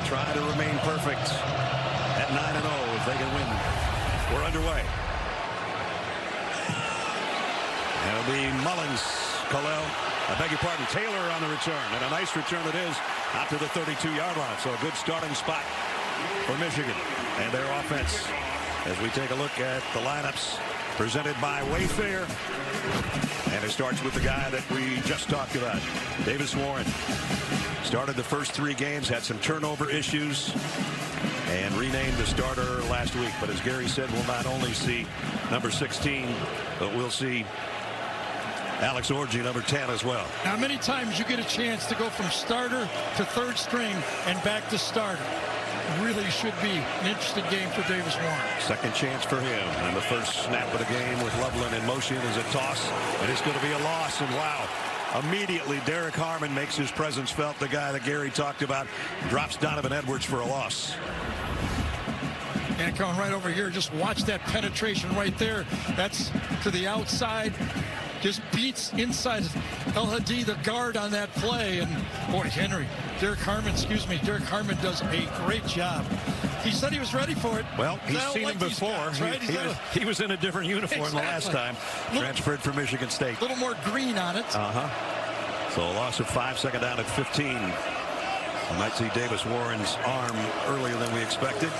try to remain perfect at 9-0 if they can win. We're underway. It'll be Mullins, I beg your pardon, Taylor on the return, and a nice return it is out to the 32-yard line. So a good starting spot for Michigan and their offense as we take a look at the lineups presented by Wayfair. And it starts with the guy that we just talked about, Davis Warren. Started the first 3 games, had some turnover issues, and renamed the starter last week. But as Gary said, we'll not only see number 16, but we'll see Alex Orji, number 10, as well. How many times you get a chance to go from starter to third string and back to starter? Really should be an interesting game for Davis Warren. Second chance for him. And the first snap of the game with Loveland in motion is a toss. And it's going to be a loss. And wow, immediately Derek Harmon makes his presence felt. The guy that Gary talked about drops Donovan Edwards for a loss. And coming right over here, just watch that penetration right there. That's to the outside. Just beats inside El Hadi, the guard on that play. And boy, Derek Harmon does a great job. He said he was ready for it. Well, he's seen him before. Guys, right? He was in a different uniform the last time. Transferred from Michigan State. A little more green on it. So a loss of 5, second down at 15. We might see Davis Warren's arm earlier than we expected.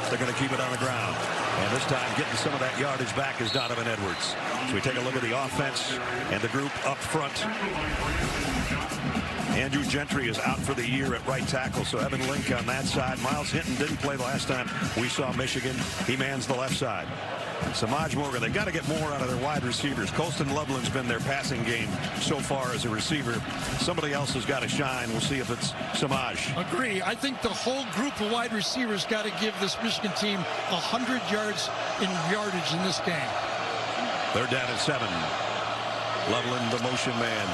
They're going to keep it on the ground. And this time getting some of that yardage back is Donovan Edwards. So we take a look at the offense and the group up front. Andrew Gentry is out for the year at right tackle, so Evan Link on that side. Miles Hinton didn't play the last time we saw Michigan. He mans the left side. Samaj Morgan, they got to get more out of their wide receivers. Colston Loveland's been their passing game so far as a receiver. Somebody else has got to shine. We'll see if it's Samaj. Agree. I think the whole group of wide receivers got to give this Michigan team 100 yards in yardage in this game. They're down at 7. Loveland, the motion man.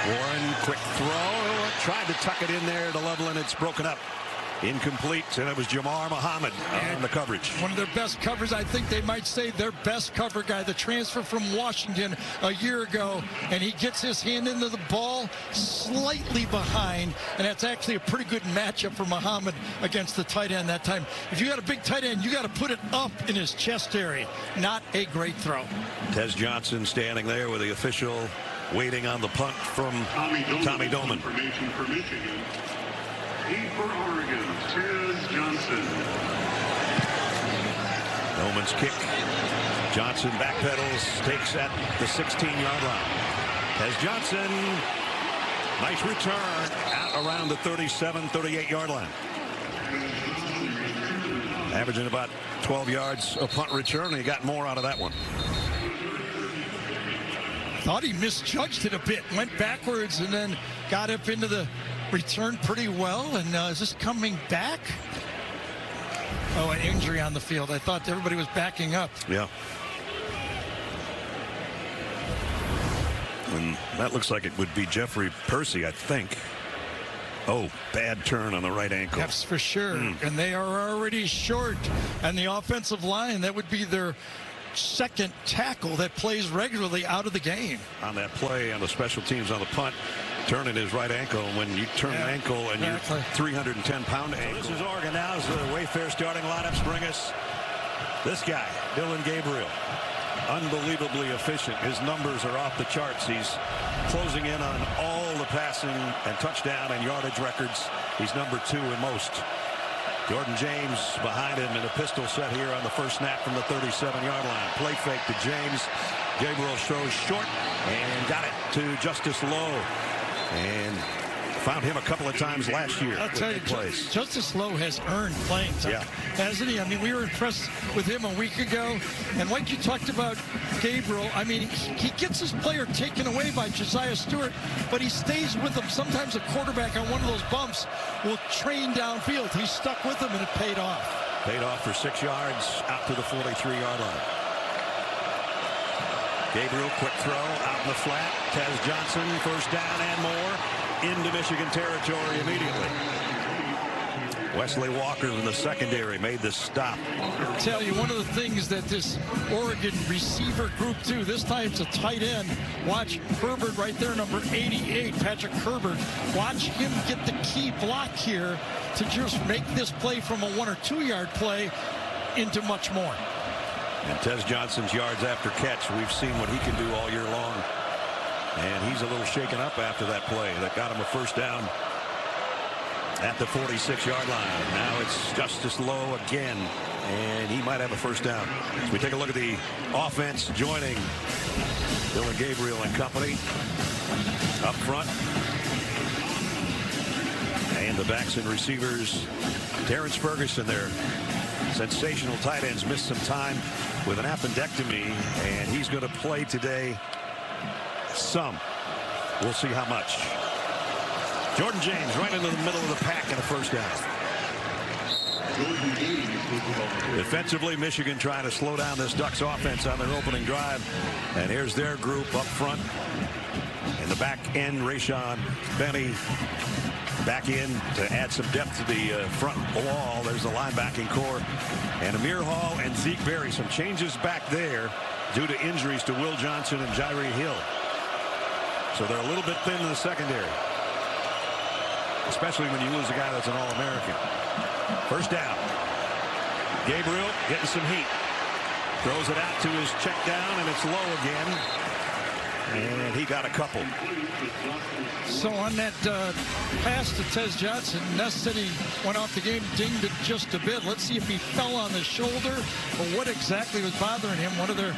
Warren, quick throw. Tried to tuck it in there to Loveland. It's broken up. Incomplete, and it was Jamar Muhammad on the coverage. One of their best covers, I think they might say their best cover guy, the transfer from Washington a year ago, and he gets his hand into the ball slightly behind, and that's actually a pretty good matchup for Muhammad against the tight end that time. If you got a big tight end, you got to put it up in his chest area. Not a great throw. Tez Johnson standing there with the official waiting on the punt from Tommy Doman. Information for Michigan. 8 for Oregon, Tez Johnson. Doman's kick. Johnson backpedals, takes at the 16-yard line. Tez Johnson, nice return out around the 37, 38-yard line. Averaging about 12 yards a punt return, and he got more out of that one. Thought he misjudged it a bit, went backwards and then got up into the return pretty well. And is this coming back? Oh, an injury on the field. I thought everybody was backing up. Yeah. And that looks like it would be Jeffrey Percy, I think. Oh, bad turn on the right ankle. That's for sure. And they are already short. And the offensive line, that would be their second tackle that plays regularly out of the game. On that play on the special teams on the punt, turning his right ankle. When you turn an ankle and you're 310-pound ankle. So this is Oregon now as the Wayfair starting lineups bring us this guy, Dillon Gabriel. Unbelievably efficient. His numbers are off the charts. He's closing in on all the passing and touchdown and yardage records. He's number 2 in most. Jordan James behind him in a pistol set here on the first snap from the 37-yard line. Play fake to James. Gabriel throws short and got it to Justice Lowe. And found him a couple of times last year. I'll tell you, Justice Lowe has earned playing time, hasn't he? I mean, we were impressed with him a week ago. And like you talked about Gabriel, I mean, he gets his player taken away by Josiah Stewart, but he stays with them. Sometimes a quarterback on one of those bumps will train downfield. He stuck with them, and it paid off. Paid off for 6 yards out to the 43-yard line. Gabriel, quick throw out in the flat. Tez Johnson, first down and more into Michigan territory immediately. Wesley Walker in the secondary made the stop. I'll tell you, one of the things that this Oregon receiver group do, this time it's a tight end. Watch Herbert right there, number 88, Patrick Herbert. Watch him get the key block here to just make this play from a 1 or 2 yard play into much more. And Tez Johnson's yards after catch, we've seen what he can do all year long. And he's a little shaken up after that play that got him a first down at the 46-yard line. Now it's Justice Lowe again, and he might have a first down. As we take a look at the offense joining Dillon Gabriel and company up front. And the backs and receivers, Terrence Ferguson, their sensational tight ends, missed some time with an appendectomy, and he's going to play today some. We'll see how much. Jordan James right into the middle of the pack and a first down. Defensively, Michigan trying to slow down this Ducks offense on their opening drive. And here's their group up front. In the back end, Rayshon Benny back in to add some depth to the front wall. There's the linebacking core. And Amir Hall and Zeke Berry. Some changes back there due to injuries to Will Johnson and Jyree Hill. So they're a little bit thin in the secondary, especially when you lose a guy that's an All-American. First down. Gabriel getting some heat. Throws it out to his check down, and it's low again. And he got a couple. So on that pass to Tez Johnson, Ness said he went off the game, dinged it just a bit. Let's see if he fell on the shoulder or what exactly was bothering him. One of their,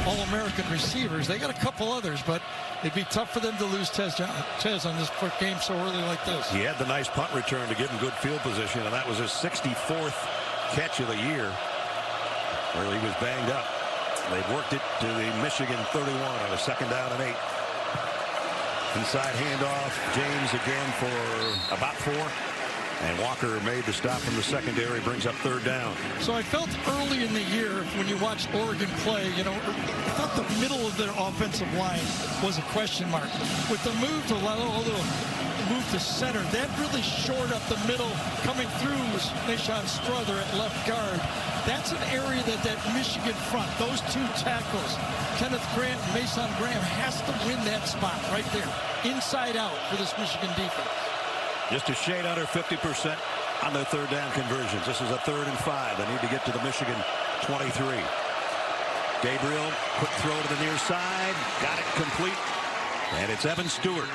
All-American receivers. They got a couple others, but it'd be tough for them to lose Tez on this game so early like this. He had the nice punt return to give him good field position, and that was his 64th catch of the year, where he was banged up. They've worked it to the Michigan 31 on a second down and 8. Inside handoff. James again for about 4. And Walker made the stop from the secondary, brings up third down. So I felt early in the year when you watched Oregon play, I thought the middle of their offensive line was a question mark. With the move to move to center, that really shored up the middle. Coming through was Nashon Strother at left guard. That's an area that Michigan front, those two tackles, Kenneth Grant and Mason Graham, has to win that spot right there, inside out for this Michigan defense. Just a shade under 50% on their third down conversions. This is a 3rd and 5. They need to get to the Michigan 23. Gabriel, quick throw to the near side. Got it complete. And it's Evan Stewart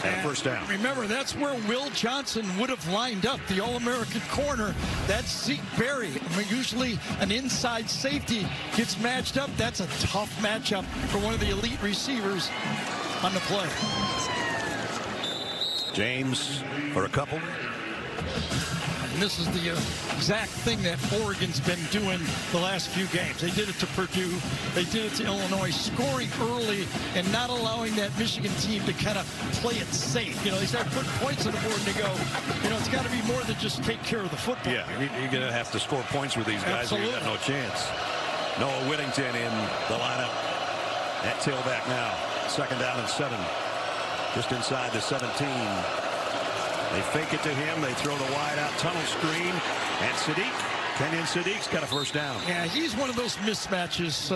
at first down. Remember, that's where Will Johnson would have lined up, the All-American corner. That's Zeke Berry. Usually an inside safety gets matched up. That's a tough matchup for one of the elite receivers on the play. James for a couple. And this is the exact thing that Oregon's been doing the last few games. They did it to Purdue. They did it to Illinois, scoring early and not allowing that Michigan team to kind of play it safe. They start putting points on the board and they go, it's got to be more than just take care of the football. Yeah, you're going to have to score points with these guys. Absolutely. Or you got no chance. Noah Whittington in the lineup at tailback now. 2nd down and 7. Just inside the 17. They fake it to him. They throw the wide out tunnel screen. And Kenyon Sadiq's got a first down. Yeah, he's one of those mismatches.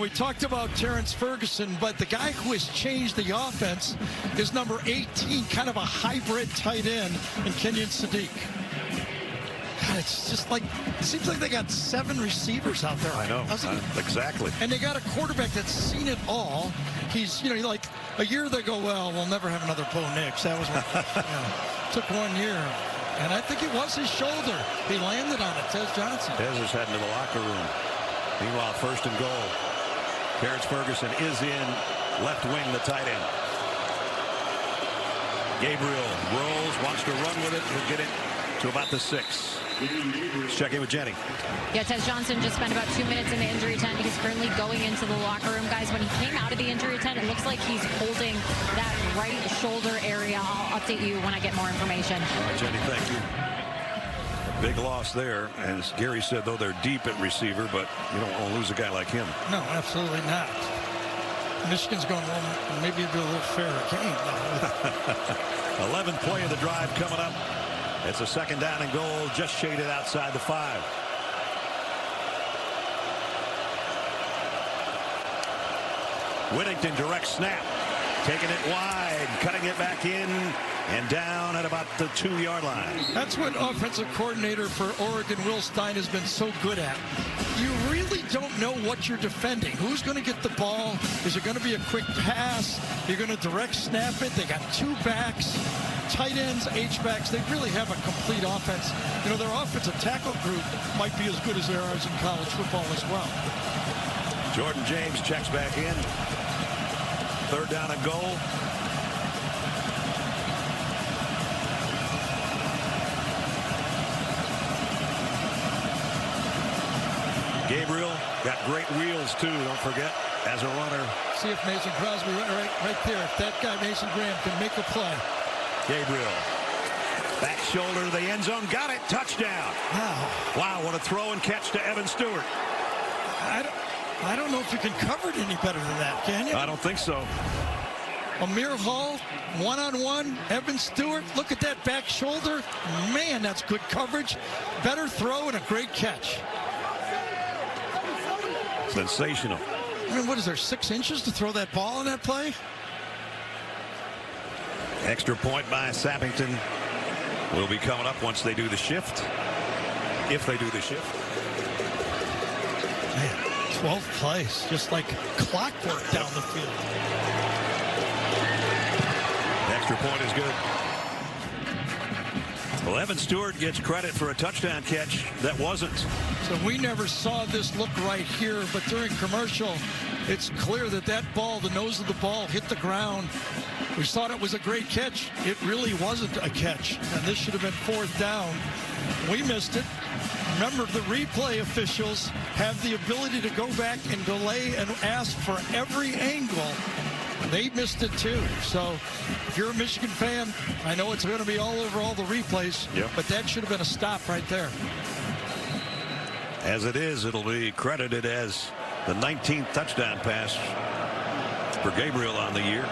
We talked about Terrence Ferguson, but the guy who has changed the offense is number 18, kind of a hybrid tight end, in Kenyon Sadiq. God, it's just like, it seems like they got 7 receivers out there. I know, exactly. And they got a quarterback that's seen it all. He's, like a year they go, well, we'll never have another Bo Nix. That was took 1 year. And I think it was his shoulder. He landed on it, Tez Johnson. Tez is heading to the locker room. Meanwhile, 1st and goal. Terrence Ferguson is in left wing, the tight end. Gabriel rolls, wants to run with it. He'll get it to about the 6. Let's check in with Jenny. Yeah, Tez Johnson just spent about 2 minutes in the injury tent. He's currently going into the locker room. Guys, when he came out of the injury tent, it looks like he's holding that right shoulder area. I'll update you when I get more information. All right, Jenny, thank you. Big loss there. And as Gary said, though, they're deep at receiver, but you don't want to lose a guy like him. No, absolutely not. Michigan's going, well, maybe it'll be a little fairer game. 11th play of the drive coming up. It's a second down and goal, just shaded outside the 5. Whittington direct snap, taking it wide, cutting it back in, and down at about the 2-yard line. That's what offensive coordinator for Oregon, Will Stein, has been so good at. You really don't know what you're defending. Who's going to get the ball? Is it going to be a quick pass? You're going to direct snap it. They got 2 backs, tight ends, H-backs. They really have a complete offense. You know, their offensive tackle group might be as good as theirs in college football as well. Jordan James checks back in. 3rd down and goal. Gabriel got great wheels too, don't forget, as a runner. See if Mason Crosby right there. If that guy Mason Graham can make a play. Gabriel, back shoulder to the end zone, got it, touchdown. Wow, what a throw and catch to Evan Stewart. I don't know if you can cover it any better than that, can you? I don't think so. Amir Hall, one-on-one. Evan Stewart, look at that back shoulder. Man, that's good coverage. Better throw and a great catch. Sensational. I mean, what is there, 6 inches to throw that ball on that play? Extra point by Sappington will be coming up once they do the shift. If they do the shift. Man, 12 plays, just like clockwork down the field. Extra point is good. Well, Evan Stewart gets credit for a touchdown catch that wasn't. So we never saw this look right here, but during commercial, it's clear that that ball, the nose of the ball, hit the ground. We thought it was a great catch. It really wasn't a catch, and this should have been 4th down. We missed it. Remember, the replay officials have the ability to go back and delay and ask for every angle. They missed it too. So if you're a Michigan fan, I know it's going to be all over all the replays, but that should have been a stop right there. As it is, it'll be credited as the 19th touchdown pass for Gabriel on the year.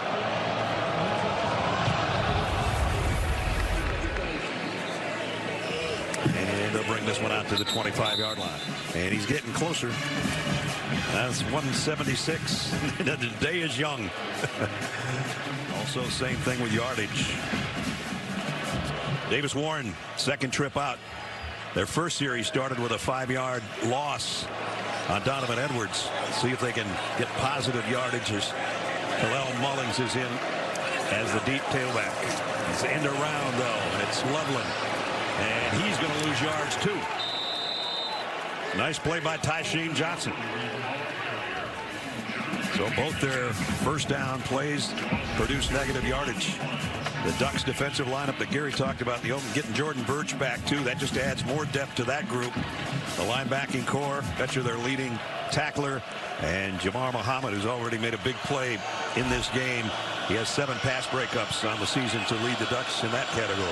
And they'll bring this one out to the 25-yard line. And he's getting closer. That's 176. The day is young. Also, same thing with yardage. Davis Warren, second trip out. Their first series started with a 5-yard loss on Donovan Edwards. See if they can get positive yardage as Kalel Mullings is in as the deep tailback. It's end around though, and it's Loveland. And he's going to lose yards too. Nice play by Tez Johnson. So both their first down plays produce negative yardage. The Ducks defensive lineup that Gary talked about, the open, getting Jordan Birch back too, that just adds more depth to that group. The linebacking core, bet you their leading tackler, and Jamar Muhammad, who's already made a big play in this game. He has 7 pass breakups on the season to lead the Ducks in that category.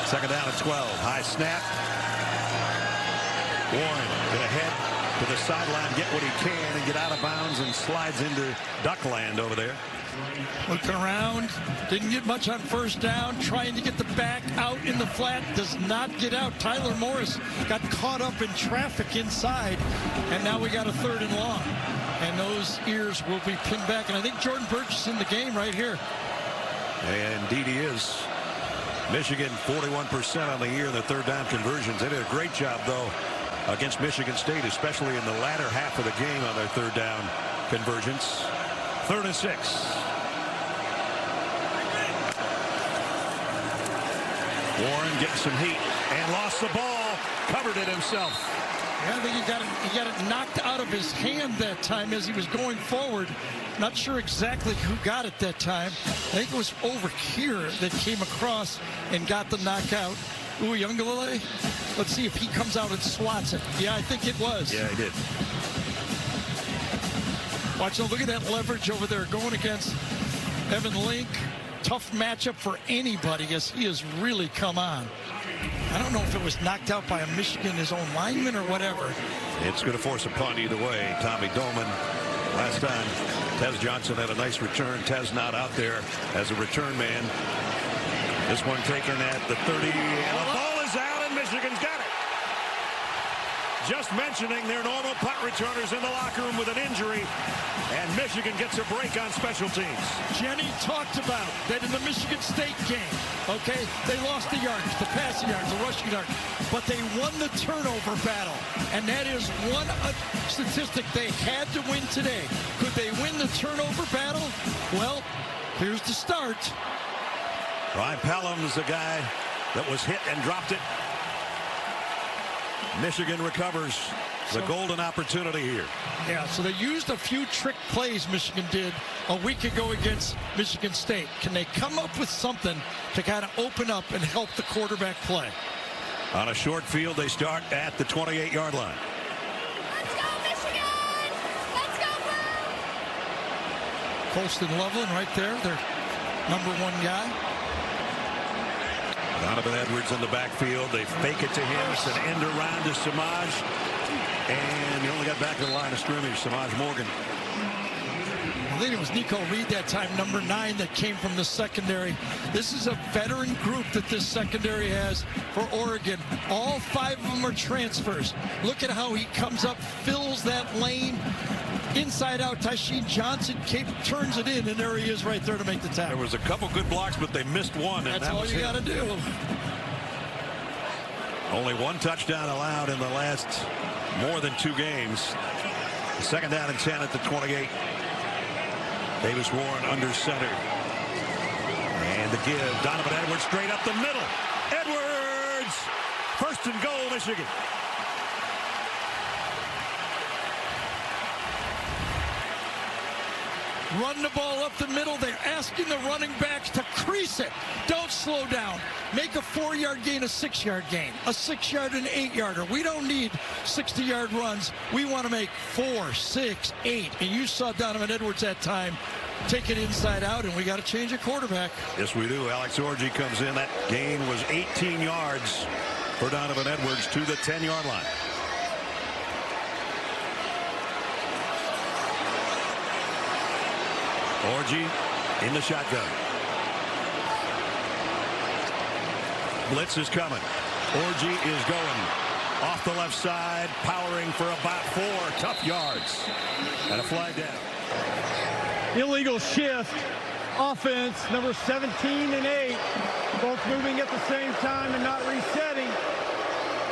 Second down and 12. High snap. Warren gonna head to the sideline, get what he can, and get out of bounds, and slides into Duckland over there. Looking around, didn't get much on first down, trying to get the back out in the flat, does not get out. Tyler Morris got caught up in traffic inside, and now we got a 3rd and long. And those ears will be pinned back, and I think Jordan Birch is in the game right here. And indeed he is. Michigan 41% on the year in the 3rd down conversions. They did a great job, though, against Michigan State, especially in the latter half of the game on their 3rd down conversions. 3rd and 6. Warren getting some heat and lost the ball, covered it himself. Yeah, I think he got it knocked out of his hand that time as he was going forward. Not sure exactly who got it that time. I think it was over here that came across and got the knockout. Uyunglele. Let's see if he comes out and swats it. Yeah, I think it was. Yeah, he did. Watch, look at that leverage over there going against Evan Link. Tough matchup for anybody as he has really come on. I don't know if it was knocked out by a Michigan, his own lineman or whatever. It's going to force a punt either way. Tommy Dolman, last time, Tez Johnson had a nice return. Tez not out there as a return man. This one taken at the 30, and the ball is out, and Michigan's got it. Just mentioning their normal punt returners in the locker room with an injury, and Michigan gets a break on special teams. Jenny talked about that in the Michigan State game. Okay, they lost the yards, the passing yards, the rushing yards, but they won the turnover battle, and that is one statistic they had to win today. Could they win the turnover battle? Well, here's the start. Ryan Pellum is the guy that was hit and dropped it. Michigan recovers the golden opportunity here. Yeah, so they used a few trick plays Michigan did a week ago against Michigan State. Can they come up with something to kind of open up and help the quarterback play? On a short field, they start at the 28-yard line. Let's go, Michigan! Let's go, Blue! Colston Loveland right there, their number one guy. Donovan Edwards in the backfield. They fake it to him. It's an end around to Samaj. And he only got back to the line of scrimmage, Samaj Morgan. I think it was Nico Reed that time, number 9, that came from the secondary. This is a veteran group that this secondary has for Oregon. All 5 of them are transfers. Look at how he comes up, fills that lane. Inside out, Tez Johnson turns it in, and there he is right there to make the tackle. There was a couple good blocks, but they missed one. And that's all you got to do. Only 1 touchdown allowed in the last more than 2 games. Second down and 10 at the 28. Davis Warren under center. And the give. Donovan Edwards straight up the middle. Edwards! First and goal, Michigan. Run the ball up the middle. They're asking the running backs to crease it. Don't slow down. Make a 4-yard gain, a 6-yard gain, a 6-yard and 8-yarder. We don't need 60-yard runs. We want to make 4, 6, 8. And you saw Donovan Edwards that time take it inside out, and we got to change a quarterback. Yes, we do. Alex Orji comes in. That gain was 18 yards for Donovan Edwards to the 10-yard line. Orji in the shotgun. Blitz is coming. Orji is going off the left side, powering for about 4 tough yards. And a flag down. Illegal shift. Offense, number 17 and 8. Both moving at the same time and not resetting.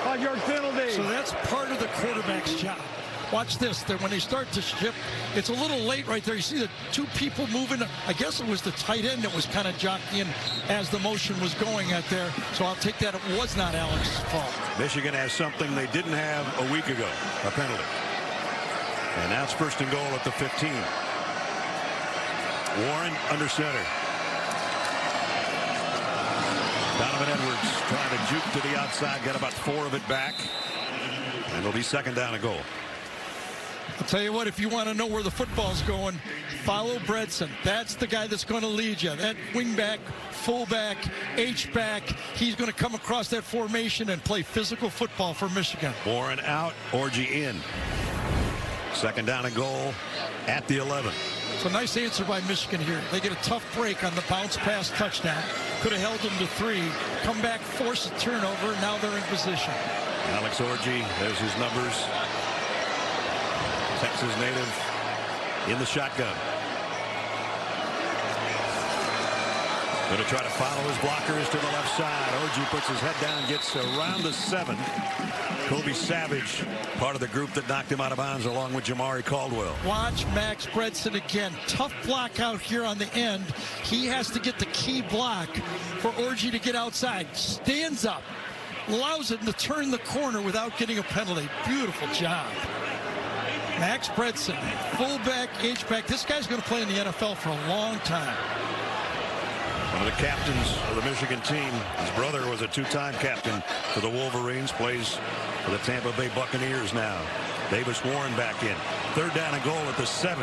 5-yard penalty. So that's part of the quarterback's job. Watch this. When they start to shift, it's a little late right there. You see the 2 people moving. I guess it was the tight end that was kind of jockeying as the motion was going out there. So I'll take that. It was not Alex's fault. Michigan has something they didn't have a week ago, a penalty. And now it's first and goal at the 15. Warren under center. Donovan Edwards trying to juke to the outside, got about 4 of it back. And it'll be second down and goal. I'll tell you what, if you want to know where the football's going, follow Bredson. That's the guy that's going to lead you. That wingback, fullback, H-back, he's going to come across that formation and play physical football for Michigan. Warren out, Orji in. Second down and goal at the 11. So nice answer by Michigan here. They get a tough break on the bounce pass touchdown. Could have held them to 3. Come back, force a turnover, and now they're in position. Alex Orji, there's his numbers. Texas native in the shotgun. Going to try to follow his blockers to the left side. Orji puts his head down, gets around the 7. Kobe Savage, part of the group that knocked him out of bounds along with Jamari Caldwell. Watch Max Bredson again. Tough block out here on the end. He has to get the key block for Orji to get outside. Stands up, allows him to turn the corner without getting a penalty. Beautiful job. Max Bredson, fullback, H-back. This guy's going to play in the NFL for a long time. One of the captains of the Michigan team. His brother was a 2-time captain for the Wolverines. Plays for the Tampa Bay Buccaneers now. Davis Warren back in. Third down and goal at the 7.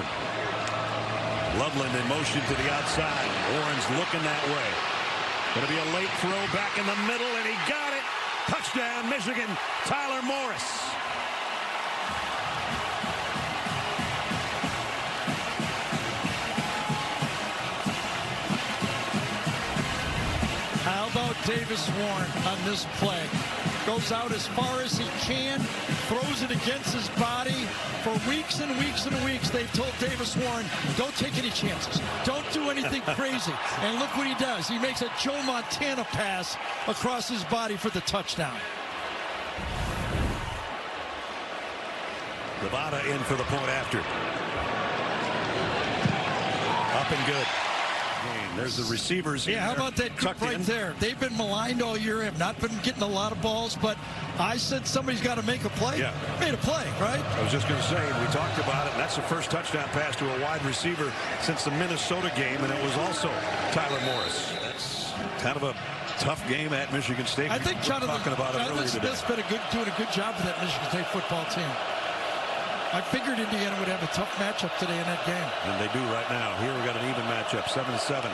Loveland in motion to the outside. Warren's looking that way. Going to be a late throw back in the middle, and he got it. Touchdown, Michigan. Tyler Morris. How about Davis Warren on this play. Goes out as far as he can, throws it against his body. For weeks and weeks and weeks, they've told Davis Warren, don't take any chances. Don't do anything crazy. And look what he does. He makes a Joe Montana pass across his body for the touchdown. Nevada in for the point after. Up and good. There's the receivers. Yeah, how about that group right there? They've been maligned all year, have not been getting a lot of balls, but I said somebody's got to make a play. Yeah. Made a play, right? I was just going to say, we talked about it, and that's the first touchdown pass to a wide receiver since the Minnesota game, and it was also Tyler Morris. That's kind of a tough game at Michigan State. I think Jonathan Smith's been doing a good job with that Michigan State football team. I figured Indiana would have a tough matchup today in that game. And they do right now. Here we got an even matchup, 7-7.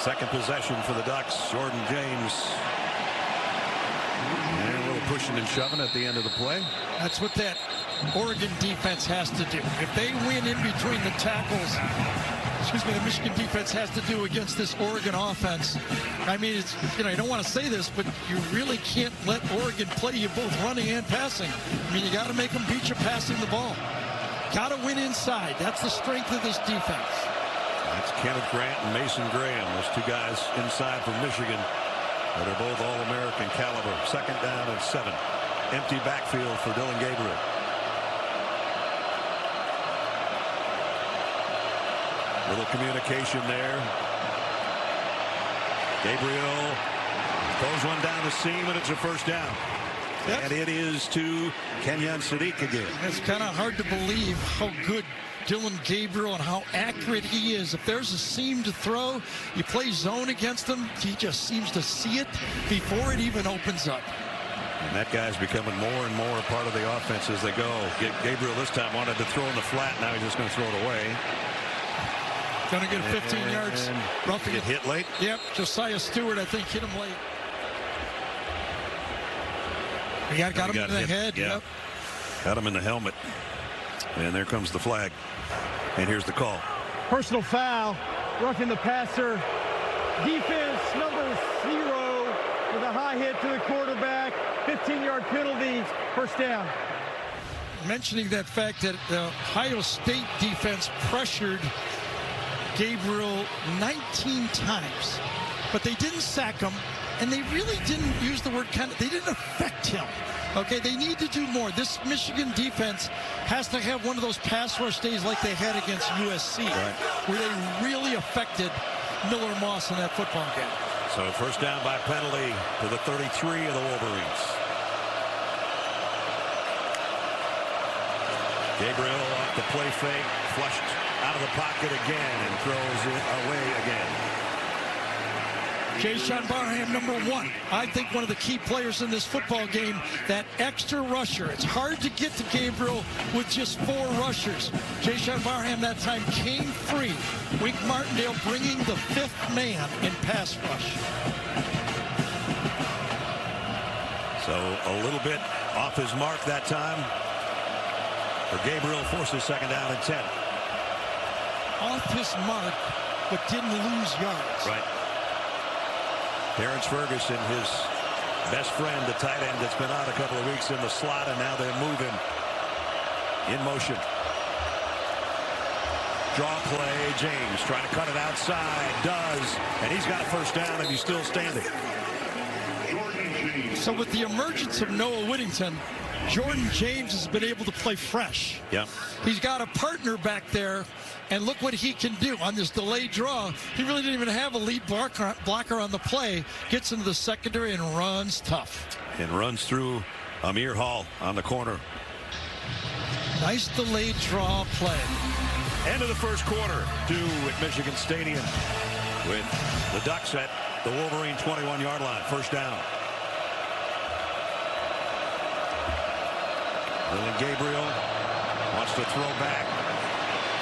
Second possession for the Ducks. Jordan James. And a little pushing and shoving at the end of the play. That's what that Oregon defense has to do. If they win in between the tackles, the Michigan defense has to do against this Oregon offense. I mean, it's, you don't want to say this, but you really can't let Oregon play you both running and passing. I mean, you got to make them beat you passing the ball. Got to win inside. That's the strength of this defense. That's Kenneth Grant and Mason Graham. Those two guys inside from Michigan that are both All-American caliber. Second down and 7. Empty backfield for Dillon Gabriel. Little communication there. Gabriel throws one down the seam, and it's a first down. Yep. And it is to Kenyon Sadiq again. It's kind of hard to believe how good Dillon Gabriel and how accurate he is. If there's a seam to throw, you play zone against him, he just seems to see it before it even opens up. And that guy's becoming more and more a part of the offense as they go. Gabriel this time wanted to throw in the flat. Now he's just going to throw it away. Going to get 15 yards. Roughing it. Hit late? Yep. Josiah Stewart, I think, hit him late. Got him in the head. Yeah. Yep. Got him in the helmet. And there comes the flag. And here's the call. Personal foul. Roughing the passer. Defense number 0 with a high hit to the quarterback. 15-yard penalty. First down. Mentioning that fact that the Ohio State defense pressured Gabriel 19 times, but they didn't sack him, and they really didn't use the word they didn't affect him. Okay, they need to do more. This Michigan defense has to have one of those pass rush days like they had against USC, right, where they really affected Miller Moss in that football game. So first down by penalty to the 33 of the Wolverines. Gabriel off the play fake, flushed out of the pocket again and throws it away again. Jayshon Barham, number 1. I think one of the key players in this football game, that extra rusher. It's hard to get to Gabriel with just 4 rushers. Jayshon Barham that time came free. Wink Martindale bringing the 5th man in pass rush. So a little bit off his mark that time. For Gabriel, forces second down and 10. Off his mark, but didn't lose yards. Right. Terrence Ferguson, his best friend, the tight end that's been out a couple of weeks in the slot, and now they're moving in motion. Draw play, James trying to cut it outside, does, and he's got a first down, and he's still standing. So with the emergence of Noah Whittington, Jordan James has been able to play fresh. Yep. He's got a partner back there, and look what he can do on this delayed draw. He really didn't even have a lead blocker on the play. Gets into the secondary and runs tough. And runs through Amir Hall on the corner. Nice delayed draw play. End of the first quarter, 2 at Michigan Stadium with the Ducks at the Wolverine 21-yard line. First down. Dillon Gabriel wants to throw back.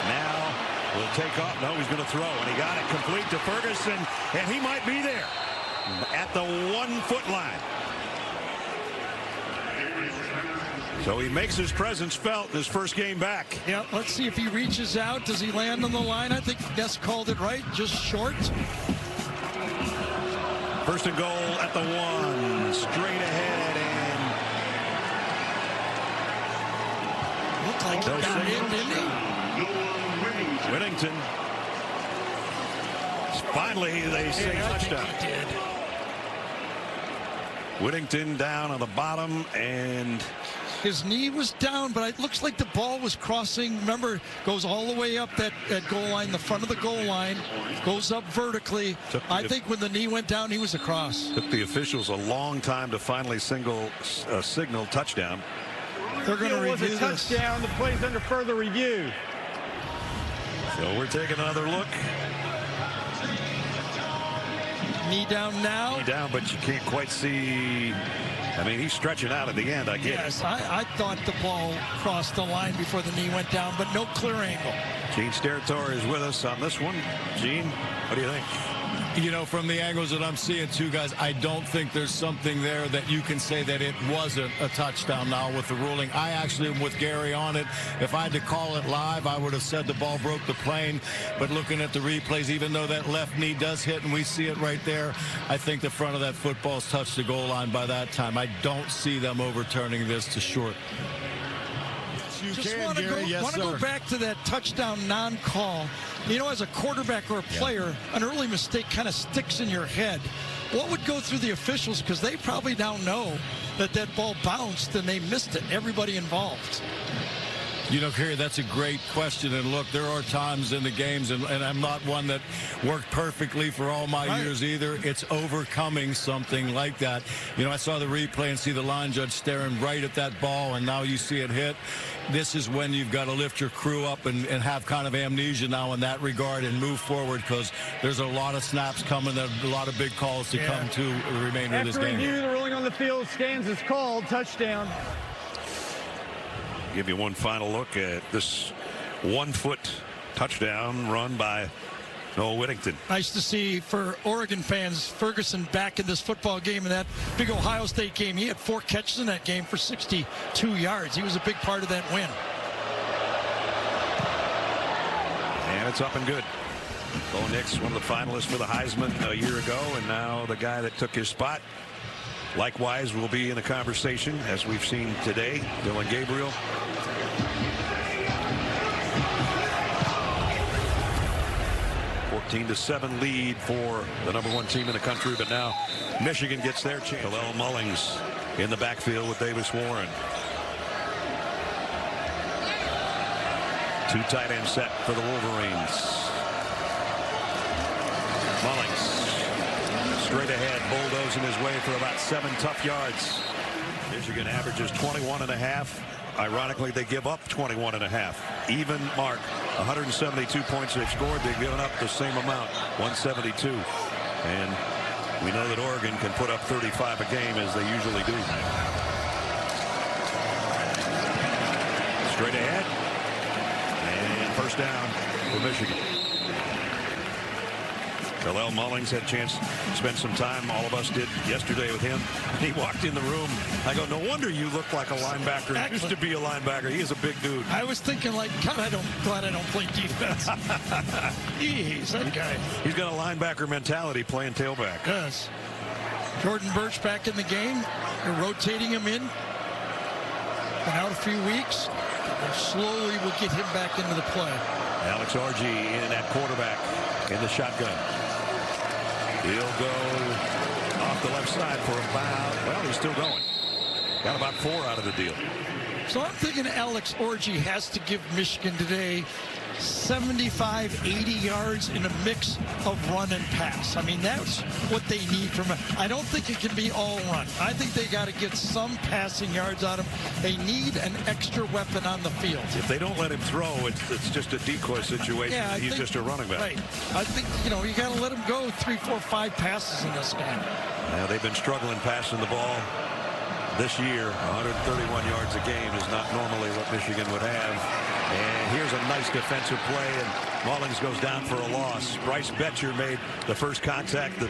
Now will take off. No, he's going to throw, and he got it complete to Ferguson, and he might be there at the 1-foot line. So he makes his presence felt in his first game back. Yeah, let's see if he reaches out. Does he land on the line? I think Ness called it right, just short. First and goal at the 1. Straight ahead and Looked like he got in, didn't he? Whittington. Finally, they say touchdown. He did. Whittington down on the bottom, and his knee was down, but it looks like the ball was crossing. Remember, goes all the way up that goal line, the front of the goal line, goes up vertically. I think when the knee went down, he was across. Took the officials a long time to finally signal touchdown. They're going to review this. It was a touchdown. The play's under further review. So we're taking another look. Knee down now. Knee down, but you can't quite see. I mean, he's stretching out at the end. I get Yes, it. I thought the ball crossed the line before the knee went down, but no clear angle. Gene Steratore is with us on this one. Gene, what do you think? You know, from the angles that I'm seeing, too, guys, I don't think there's something there that you can say that it wasn't a touchdown now with the ruling. I actually am with Gary on it. If I had to call it live, I would have said the ball broke the plane. But looking at the replays, even though that left knee does hit and we see it right there, I think the front of that football's touched the goal line by that time. I don't see them overturning this to short. Just want to go back to that touchdown non-call. You know, as a quarterback or a player, an early mistake kind of sticks in your head. What would go through the officials? Because they probably now know that that ball bounced and they missed it. Everybody involved. You know, Kerry, that's a great question. And look, there are times in the games, and I'm not one that worked perfectly for all my years either. It's overcoming something like that. You know, I saw the replay and see the line judge staring right at that ball, and now you see it hit. This is when you've got to lift your crew up and have kind of amnesia now in that regard and move forward, because there's a lot of snaps coming, a lot of big calls to come to the remainder of this game. After review, the ruling on the field stands as called. Touchdown. Give you one final look at this 1-foot touchdown run by Noah Whittington. Nice to see for Oregon fans, Ferguson back in this football game. In that big Ohio State game, he had 4 catches in that game for 62 yards. He was a big part of that win. And it's up and good. Bo Nix, one of the finalists for the Heisman a year ago, and now the guy that took his spot. Likewise, will be in the conversation, as we've seen today. Dillon Gabriel. (14-7) lead for the #1 team in the country, but now Michigan gets their chance. Kalel Mullings in the backfield with Davis Warren. 2 tight end set for the Wolverines. Mullings straight ahead, bulldozing his way for about 7 tough yards. Michigan averages 21.5. Ironically, they give up 21.5. Even mark. 172 points they've scored. They've given up the same amount, 172. And we know that Oregon can put up 35 a game, as they usually do. Straight ahead. And first down for Michigan. Kalel Mullings had a chance to spend some time. All of us did yesterday with him. He walked in the room. I go, no wonder you look like a linebacker. He used to be a linebacker. He is a big dude. I was thinking, like, God, glad I don't play defense. Jeez, that guy. He's got a linebacker mentality playing tailback. Yes. Jordan Birch back in the game. They're rotating him in. Been out a few weeks. Slowly we'll get him back into the play. Alex Orji in at quarterback in the shotgun. He'll go off the left side for about, well, he's still going. Got about 4 out of the deal. So I'm thinking Alex Orji has to give Michigan today 75, 80 yards in a mix of run and pass. I mean, that's what they need from him. I don't think it can be all run. I think they got to get some passing yards out of him. They need an extra weapon on the field. If they don't let him throw, it's just a decoy situation. Yeah, He's just a running back. Right. I think, you know, you got to let him go 3, 4, 5 passes in this game. Now, they've been struggling passing the ball this year. 131 yards a game is not normally what Michigan would have. And here's a nice defensive play, and Mullings goes down for a loss. Bryce Betcher made the first contact, the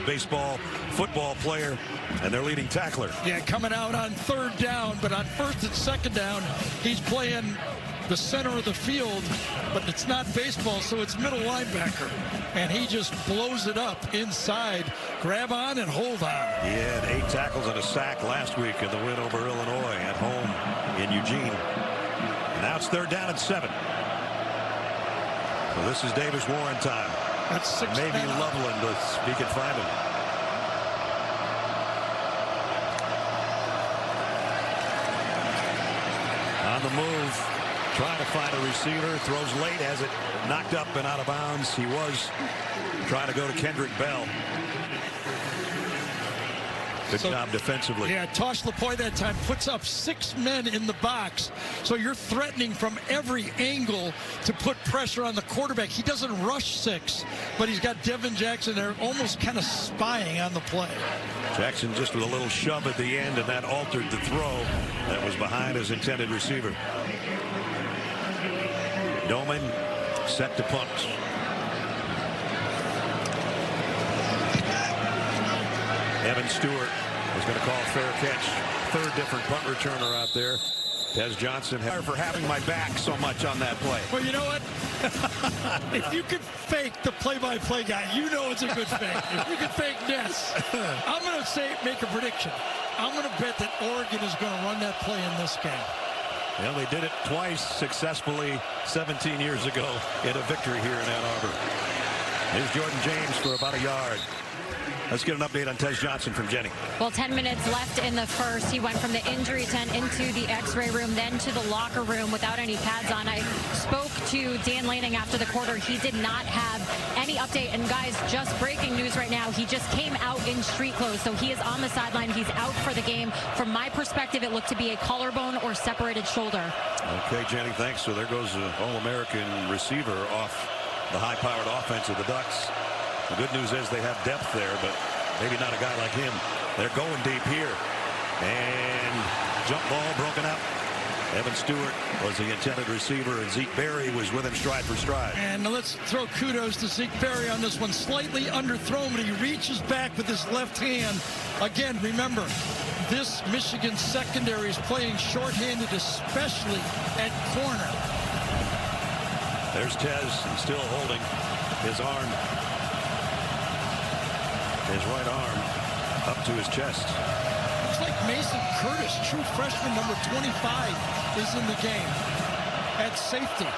football player, and their leading tackler. Yeah, coming out on 3rd down, but on 1st and 2nd down, he's playing the center of the field, but it's not baseball, so it's middle linebacker. and he just blows it up inside. Grab on and hold on. He had 8 tackles and a sack last week in the win over Illinois at home in Eugene. And now it's 3rd down and 7. So this is Davis Warren time. That's 6. Maybe Loveland if he can find him. On the move, trying to find a receiver, throws late, has it knocked up and out of bounds. He was trying to go to Kendrick Bell. Good job defensively. Yeah, Tosh Lapoy that time puts up 6 men in the box. So you're threatening from every angle to put pressure on the quarterback. He doesn't rush 6, but he's got Devin Jackson there almost kind of spying on the play. Jackson just with a little shove at the end, and that altered the throw that was behind his intended receiver. Doman set to punt. Evan Stewart is going to call fair catch. 3rd different punt returner out there. Tez Johnson for having my back so much on that play. Well, you know what? If you can fake the play-by-play guy, you know it's a good fake. If you can fake this, I'm going to make a prediction. I'm going to bet that Oregon is going to run that play in this game. Well, they did it twice successfully 17 years ago in a victory here in Ann Arbor. Here's Jordan James for about a yard. Let's get an update on Tez Johnson from Jenny. Well, 10 minutes left in the first. He went from the injury tent into the x-ray room, then to the locker room without any pads on. I spoke to Dan Lanning after the quarter. He did not have any update. And guys, just breaking news right now. He just came out in street clothes. So he is on the sideline. He's out for the game. From my perspective, it looked to be a collarbone or separated shoulder. Okay, Jenny, thanks. So there goes the All-American receiver off the high-powered offense of the Ducks. The good news is they have depth there, but maybe not a guy like him. They're going deep here. And jump ball broken up. Evan Stewart was the intended receiver, and Zeke Berry was with him stride for stride. And let's throw kudos to Zeke Berry on this one. Slightly underthrown, but he reaches back with his left hand. Again, remember, this Michigan secondary is playing shorthanded, especially at corner. There's Tez still holding his arm. His right arm up to his chest. Looks like Mason Curtis, true freshman number 25, is in the game at safety.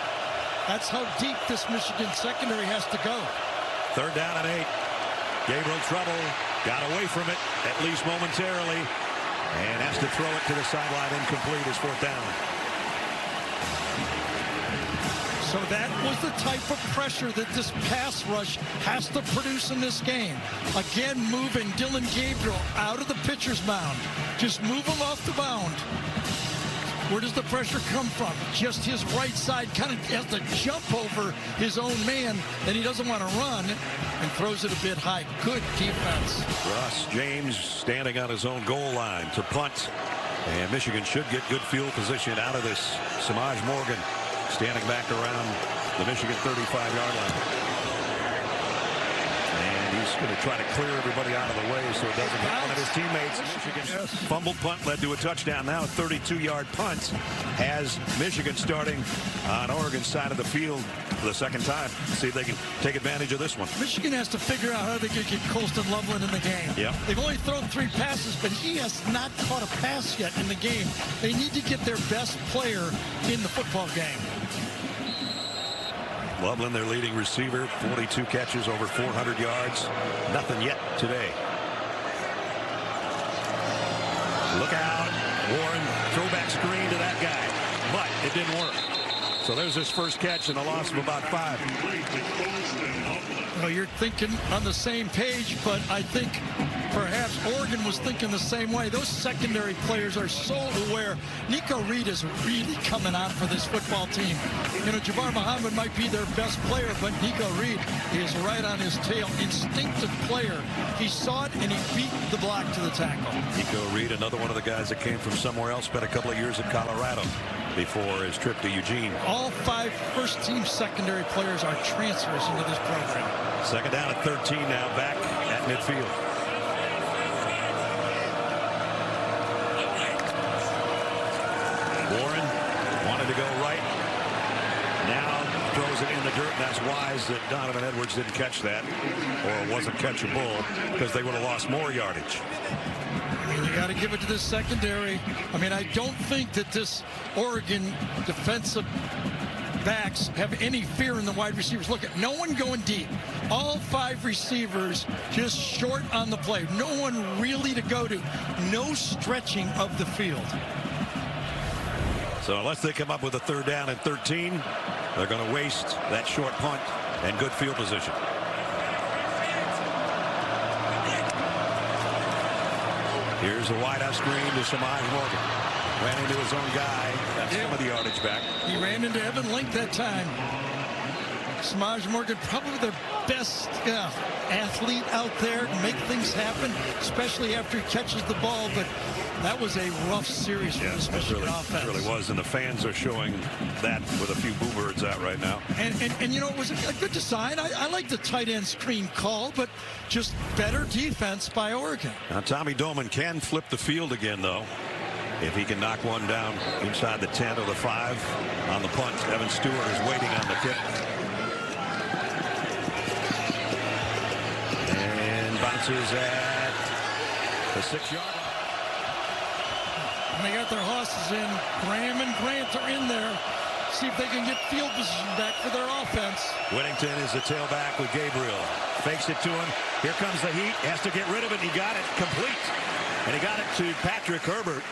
That's how deep this Michigan secondary has to go. 3rd down and 8. Gabriel trouble. Got away from it, at least momentarily, and has to throw it to the sideline. Incomplete is 4th down. So that was the type of pressure that this pass rush has to produce in this game. Again, moving Dillon Gabriel out of the pitcher's mound. Just move him off the mound. Where does the pressure come from? Just his right side kind of has to jump over his own man, and he doesn't want to run, and throws it a bit high. Good defense. Ross James standing on his own goal line to punt. And Michigan should get good field position out of this. Samaj Morgan standing back around the Michigan 35-yard line. And he's going to try to clear everybody out of the way so it doesn't hit one of his teammates. Michigan's fumbled punt led to a touchdown. Now a 32-yard punt has Michigan starting on Oregon's side of the field for the 2nd time. See if they can take advantage of this one. Michigan has to figure out how they can get Colston Loveland in the game. Yep. They've only thrown 3 passes, but he has not caught a pass yet in the game. They need to get their best player in the football game. Loveland, their leading receiver, 42 catches, over 400 yards. Nothing yet today. Look out. Warren, throwback screen to that guy. But it didn't work. So there's his first catch and a loss of about 5. Well, you're thinking on the same page, but I think perhaps Oregon was thinking the same way. Those secondary players are so aware. Nico Reed is really coming on for this football team. You know, Jabbar Muhammad might be their best player, but Nico Reed is right on his tail. Instinctive player. He saw it, and he beat the block to the tackle. Nico Reed, another one of the guys that came from somewhere else, spent a couple of years in Colorado before his trip to Eugene. All 5 first-team secondary players are transfers into this program. 2nd down at 13 now, back at midfield. Warren wanted to go right. Now throws it in the dirt, and that's wise that Donovan Edwards didn't catch that, or wasn't catchable, because they would have lost more yardage. I mean, you got to give it to this secondary. I mean, I don't think that this Oregon defensive backs have any fear in the wide receivers. Look at no one going deep. All 5 receivers just short on the play. No one really to go to. No stretching of the field. So unless they come up with a 3rd down and 13, they're going to waste that short punt and good field position. Here's a wide out screen to Samaj Morgan. Ran into his own guy. That's some of the yardage back. He ran into Evan Link that time. Samaj Morgan, probably their best athlete out there to make things happen, especially after he catches the ball. But that was a rough series for this Michigan offense. It really was, and the fans are showing that with a few boo birds out right now. And you know, it was a good design. I like the tight end screen call, but just better defense by Oregon. Now, Tommy Doman can flip the field again, though, if he can knock one down inside the 10 or the 5 on the punt. Evan Stewart is waiting on the kick. And bounces at the 6-yard line. And they got their horses in. Graham and Grant are in there. See if they can get field position back for their offense. Whittington is the tailback with Gabriel. Fakes it to him. Here comes the heat. Has to get rid of it. He got it complete. And he got it to Patrick Herbert.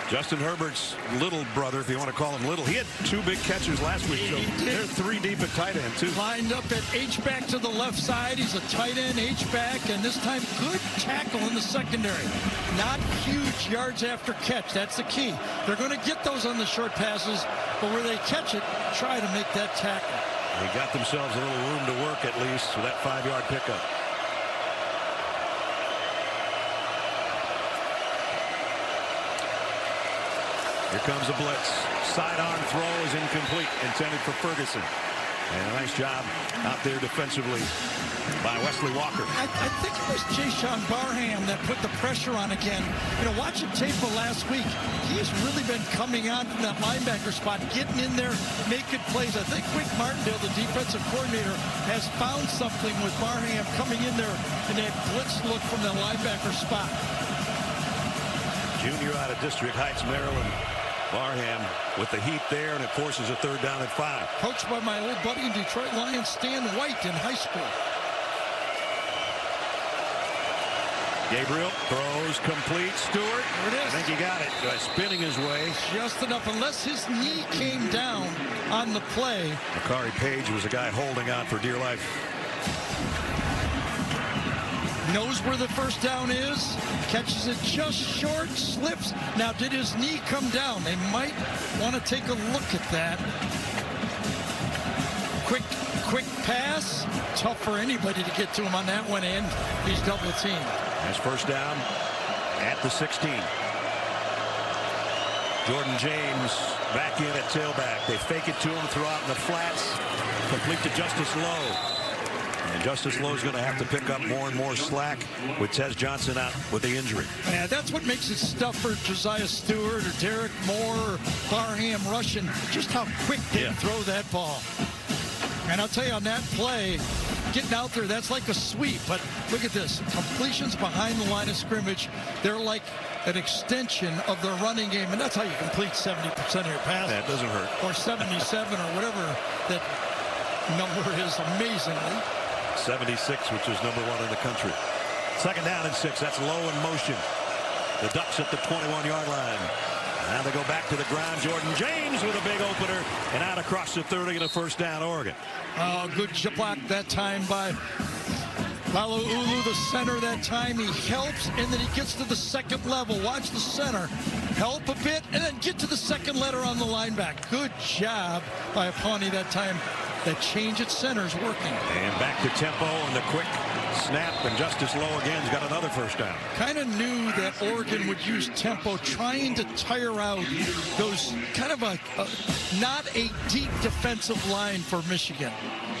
Justin Herbert's little brother, if you want to call him little. He had 2 big catches last week. So they're 3 deep at tight end, too. Lined up at H-back to the left side. He's a tight end H-back, and this time good tackle in the secondary. Not huge yards after catch. That's the key. They're going to get those on the short passes, but where they catch it, try to make that tackle. They got themselves a little room to work, at least, for that 5-yard pickup. Here comes a blitz. Sidearm throw is incomplete, intended for Ferguson. And a nice job out there defensively by Wesley Walker. I think it was Jason Barham that put the pressure on again. You know, watching tape of last week, he's really been coming on from that linebacker spot, getting in there, making plays. I think Rick Martindale, the defensive coordinator, has found something with Barham coming in there in that blitz look from the linebacker spot. Junior out of District Heights, Maryland. Barham with the heat there, and it forces a 3rd down and 5. Coached by my old buddy in Detroit Lions, Stan White, in high school. Gabriel throws complete. Stewart. There it is. I think he got it by spinning his way. Just enough, unless his knee came down on the play. Makari Page was a guy holding on for dear life. Knows where the 1st down is, catches it just short, slips. Now, did his knee come down? They might want to take a look at that. Quick pass. Tough for anybody to get to him on that one, and he's double teamed. That's 1st down at the 16. Jordan James back in at tailback. They fake it to him, throw out in the flats, complete to Justice Lowe. And Justice Lowe's going to have to pick up more and more slack with Tez Johnson out with the injury. Yeah, that's what makes it tough for Josiah Stewart or Derek Moore or Barham rushing. Just how quick they can throw that ball. And I'll tell you, on that play, getting out there, that's like a sweep. But look at this. Completions behind the line of scrimmage. They're like an extension of their running game. And that's how you complete 70% of your passes. That doesn't hurt. Or 77 or whatever that number is, amazingly. 76, which is number 1 in the country. 2nd down and 6. That's Lowe in motion. The Ducks at the 21-yard line. Now they go back to the ground. Jordan James with a big opener, and out across the 30 and a 1st down, Oregon. Oh, good block that time by Malauulu, the center that time. He helps, and then he gets to the 2nd level. Watch the center. Help a bit, and then get to the 2nd letter on the linebacker. Good job by Apani that time. That change at center is working. And back to tempo and the quick snap, and Justice Lowe again's got another 1st down. Kind of knew that Oregon would use tempo, trying to tire out those kind of not a deep defensive line for Michigan.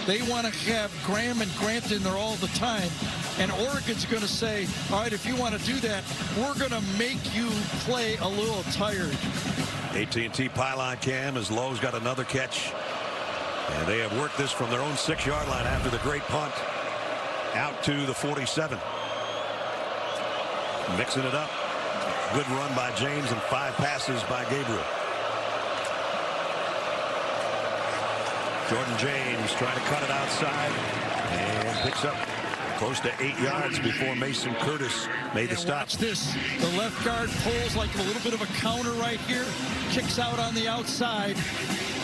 They want to have Graham and Grant in there all the time, and Oregon's going to say, all right, if you want to do that, we're going to make you play a little tired. AT&T pylon cam as Lowe's got another catch. And they have worked this from their own 6-yard line after the great punt out to the 47. Mixing it up. Good run by James and 5 passes by Gabriel. Jordan James trying to cut it outside and picks up close to 8 yards before Mason Curtis made the stop. Watch this. The left guard pulls like a little bit of a counter right here. Kicks out on the outside.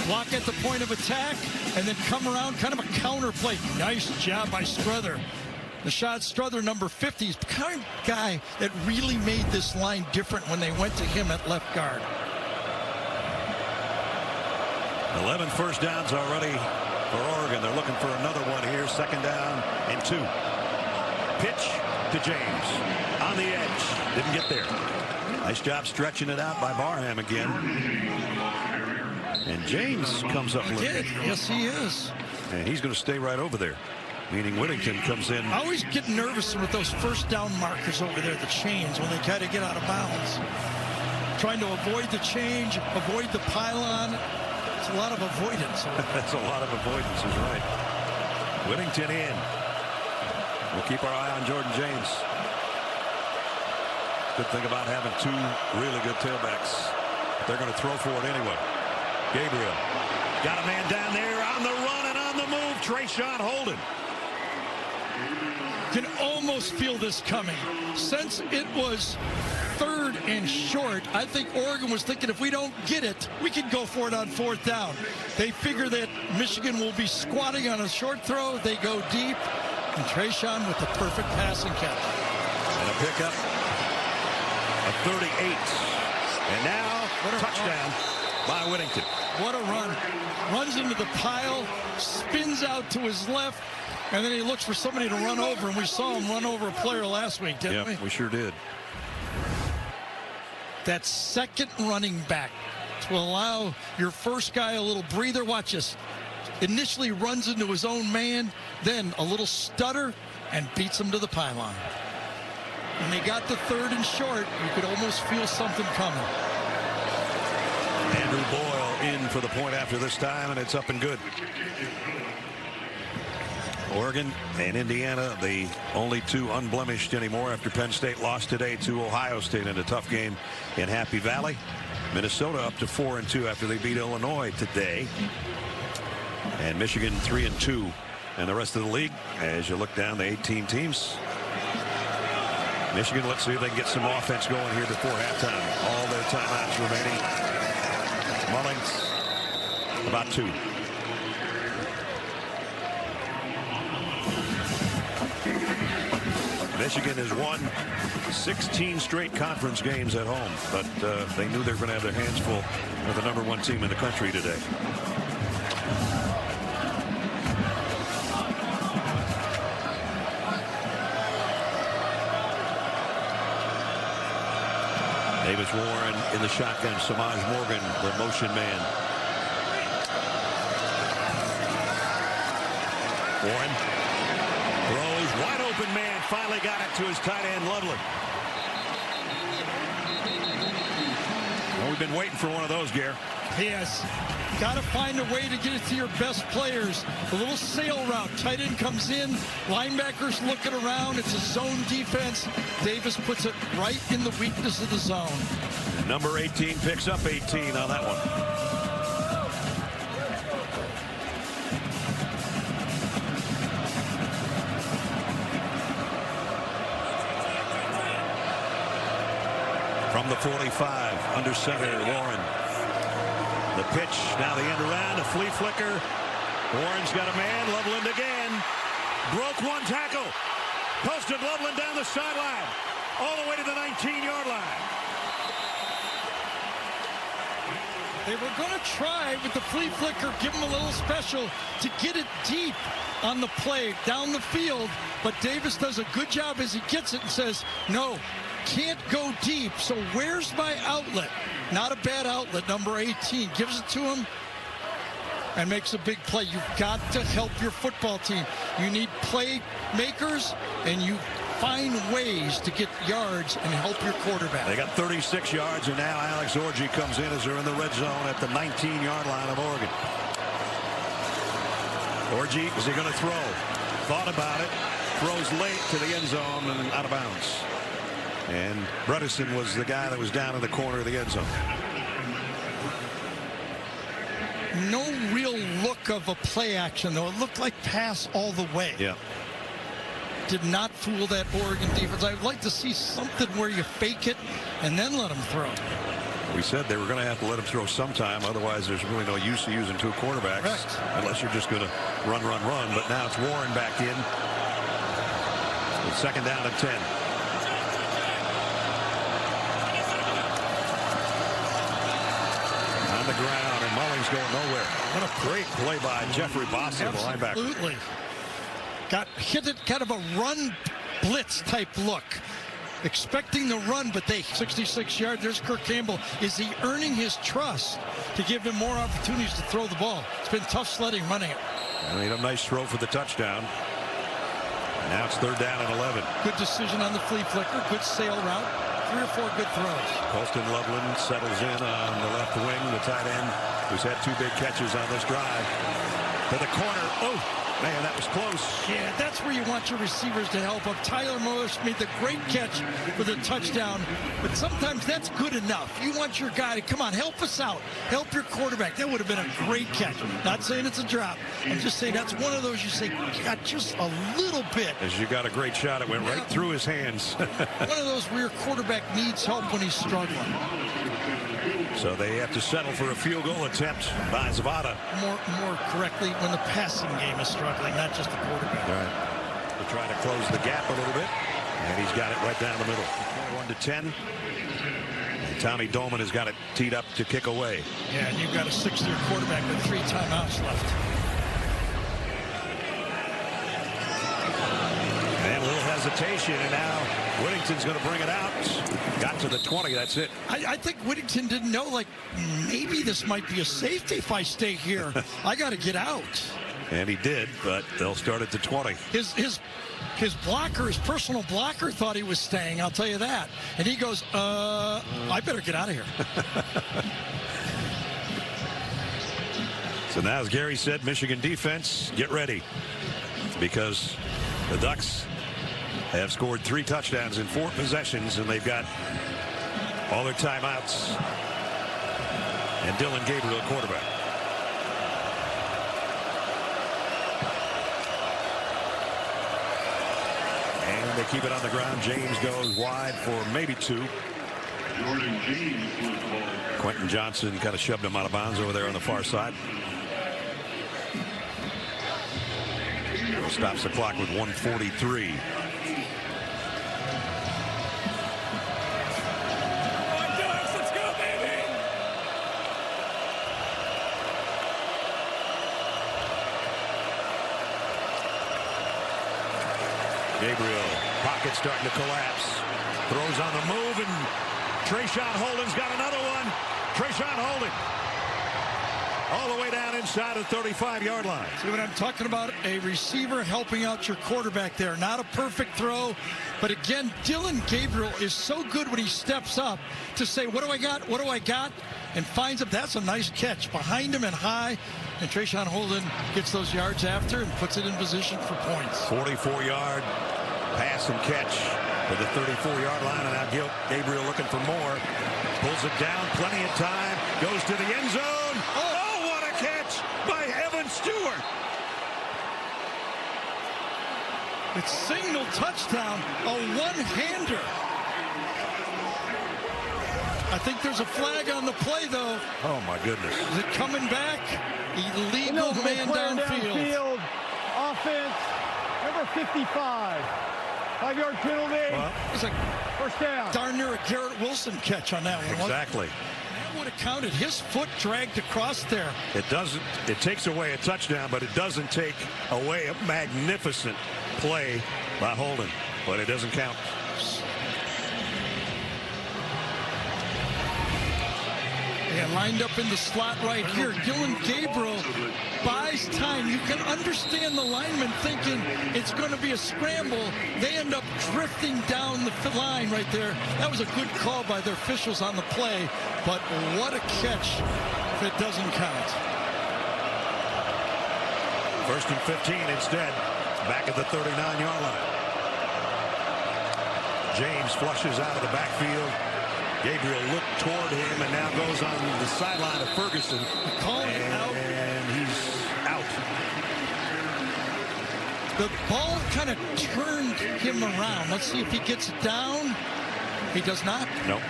Block at the point of attack and then come around, kind of a counter play. Nice job by Strother. Rashad Strother, number 50, is the kind of guy that really made this line different when they went to him at left guard. 11 first downs already for Oregon. They're looking for another one here. 2nd down and 2. Pitch to James on the edge. Didn't get there. Nice job stretching it out by Barham again. And James comes up with it. Yes, he is. And he's going to stay right over there. Meaning Whittington comes in. I always get nervous with those first down markers over there, the chains, when they kind of get out of bounds. Trying to avoid the change, avoid the pylon. It's a lot of avoidance. That's a lot of avoidance, is right. Whittington in. We'll keep our eye on Jordan James. Good thing about having 2 really good tailbacks. They're going to throw for it anyway. Gabriel got a man down there on the run and on the move. Trayshawn Holden. Can almost feel this coming. Since it was 3rd and short, I think Oregon was thinking if we don't get it, we can go for it on 4th down. They figure that Michigan will be squatting on a short throw. They go deep, and Trayshawn with the perfect passing catch. And a pickup of 38. And now a touchdown by Whittington. What a run. Runs into the pile, spins out to his left, and then he looks for somebody to run over, and we saw him run over a player last week, didn't we? Yeah, we sure did. That second running back to allow your first guy a little breather. Watch this. Initially runs into his own man, then a little stutter, and beats him to the pylon. When they got the 3rd and short, you could almost feel something coming. Andrew Boyle in for the point after this time, and it's up and good. Oregon and Indiana, the only 2 unblemished anymore after Penn State lost today to Ohio State in a tough game in Happy Valley. Minnesota up to 4-2 after they beat Illinois today. And Michigan 3-2. And the rest of the league, as you look down the 18 teams. Michigan, let's see if they can get some offense going here before halftime. All their timeouts remaining. Mullings, about 2. Michigan has won 16 straight conference games at home, but they knew they were going to have their hands full with the #1 team in the country today. Davis Warren in the shotgun. Samaj Morgan, the motion man. Warren throws, wide open man, finally got it to his tight end Loveland. Well, we've been waiting for one of those, Gare. Yes. Got to find a way to get it to your best players. A little sail route. Tight end comes in. Linebackers looking around. It's a zone defense. Davis puts it right in the weakness of the zone. Number 18 picks up 18 on that one. From the 45, under center, Warren. The pitch, now the end around, a flea flicker. Warren's got a man, Loveland again. Broke one tackle. Posted Loveland down the sideline. All the way to the 19-yard line. They were going to try with the flea flicker, give him a little special to get it deep on the play, down the field. But Davis does a good job as he gets it and says, no, can't go deep. So where's my outlet? Not a bad outlet, number 18. Gives it to him and makes a big play. You've got to help your football team. You need playmakers, and you find ways to get yards and help your quarterback. They got 36 yards, and now Alex Orji comes in as they're in the red zone at the 19-yard line of Oregon. Orji, is he going to throw? Thought about it. Throws late to the end zone and out of bounds. And Bredesen was the guy that was down in the corner of the end zone. No real look of a play action, though. It looked like pass all the way. Yeah. Did not fool that Oregon defense. I'd like to see something where you fake it and then let him throw. We said they were going to have to let him throw sometime. Otherwise, there's really no use to using two quarterbacks. Correct. Unless you're just going to run. But now it's Warren back in. It's second down and 10. On the ground, and Mullings going nowhere. What a great play by Jeffrey Boston, the linebacker. Absolutely. Got hit it kind of a run blitz type look. Expecting the run, but they 66 yards. There's Kirk Campbell. Is he earning his trust to give him more opportunities to throw the ball? It's been tough sledding running it. Made a nice throw for the touchdown. Now it's third down and 11. Good decision on the flea flicker. Good sail route. 3 or 4 good throws. Colston Loveland settles in on the left wing. The tight end who's had 2 big catches on this drive. To the corner. Oh, man, that was close. Yeah, that's where you want your receivers to help up. Tyler Morris made the great catch for the touchdown, but sometimes that's good enough. You want your guy to, come on, help us out. Help your quarterback. That would have been a great catch. Not saying it's a drop. I'm just saying that's one of those you say, got just a little bit. As you got a great shot, it went right through his hands. One of those where your quarterback needs help when he's struggling. So they have to settle for a field goal attempt by Zavada. More correctly, when the passing game is struggling, not just the quarterback. All right. They're trying to close the gap a little bit. And he's got it right down the middle. 21-10. And Tommy Dolman has got it teed up to kick away. Yeah, and you've got a 6-year quarterback with 3 timeouts left. And a little hesitation, and now Whittington's going to bring it out. Got to the 20, that's it. I think Whittington didn't know, like, maybe this might be a safety if I stay here. I got to get out. And he did, but they'll start at the 20. His blocker, his personal blocker, thought he was staying, I'll tell you that. And he goes, I better get out of here. So now, as Gary said, Michigan defense, get ready. Because the Ducks have scored 3 touchdowns in 4 possessions, and they've got all their timeouts. And Dillon Gabriel, quarterback. And they keep it on the ground. James goes wide for maybe 2. Jordan James was the ball. Quentin Johnson kind of shoved him out of bounds over there on the far side. Stops the clock with 1:43. Let's go, baby! Gabriel, pocket starting to collapse. Throws on the move, and Trayshawn Holden's got another one. Trayshawn Holden. All the way down inside the 35-yard line. See what I'm talking about? A receiver helping out your quarterback there. Not a perfect throw, but again, Dillon Gabriel is so good when he steps up to say, what do I got? What do I got? And finds him. That's a nice catch behind him and high. And Trayshawn Holden gets those yards after and puts it in position for points. 44-yard pass and catch to the 34-yard line. And now Gabriel looking for more. Pulls it down, plenty of time. Goes to the end zone. Oh, what a catch by Evan Stewart. It's signal touchdown, a one-hander. I think there's a flag on the play, though. Oh, my goodness. Is it coming back? Illegal man downfield. Offense, number 55. 5-yard penalty. Well, It's like First down. darn near a Garrett Wilson catch on that one. exactly. That would have counted. His foot dragged across there. It takes away a touchdown, but it doesn't take away a magnificent play by Holden. But it doesn't count. Yeah, lined up in the slot right here. Dillon Gabriel buys time. You can understand the lineman thinking it's going to be a scramble. They end up drifting down the line right there. That was a good call by their officials on the play, but what a catch if it doesn't count. First and 15 instead. Back at the 39-yard line. James flushes out of the backfield. Gabriel looked toward him and now goes on the sideline of Ferguson. And he's out. The ball kind of turned him around. Let's see if he gets down. He does not. Nope.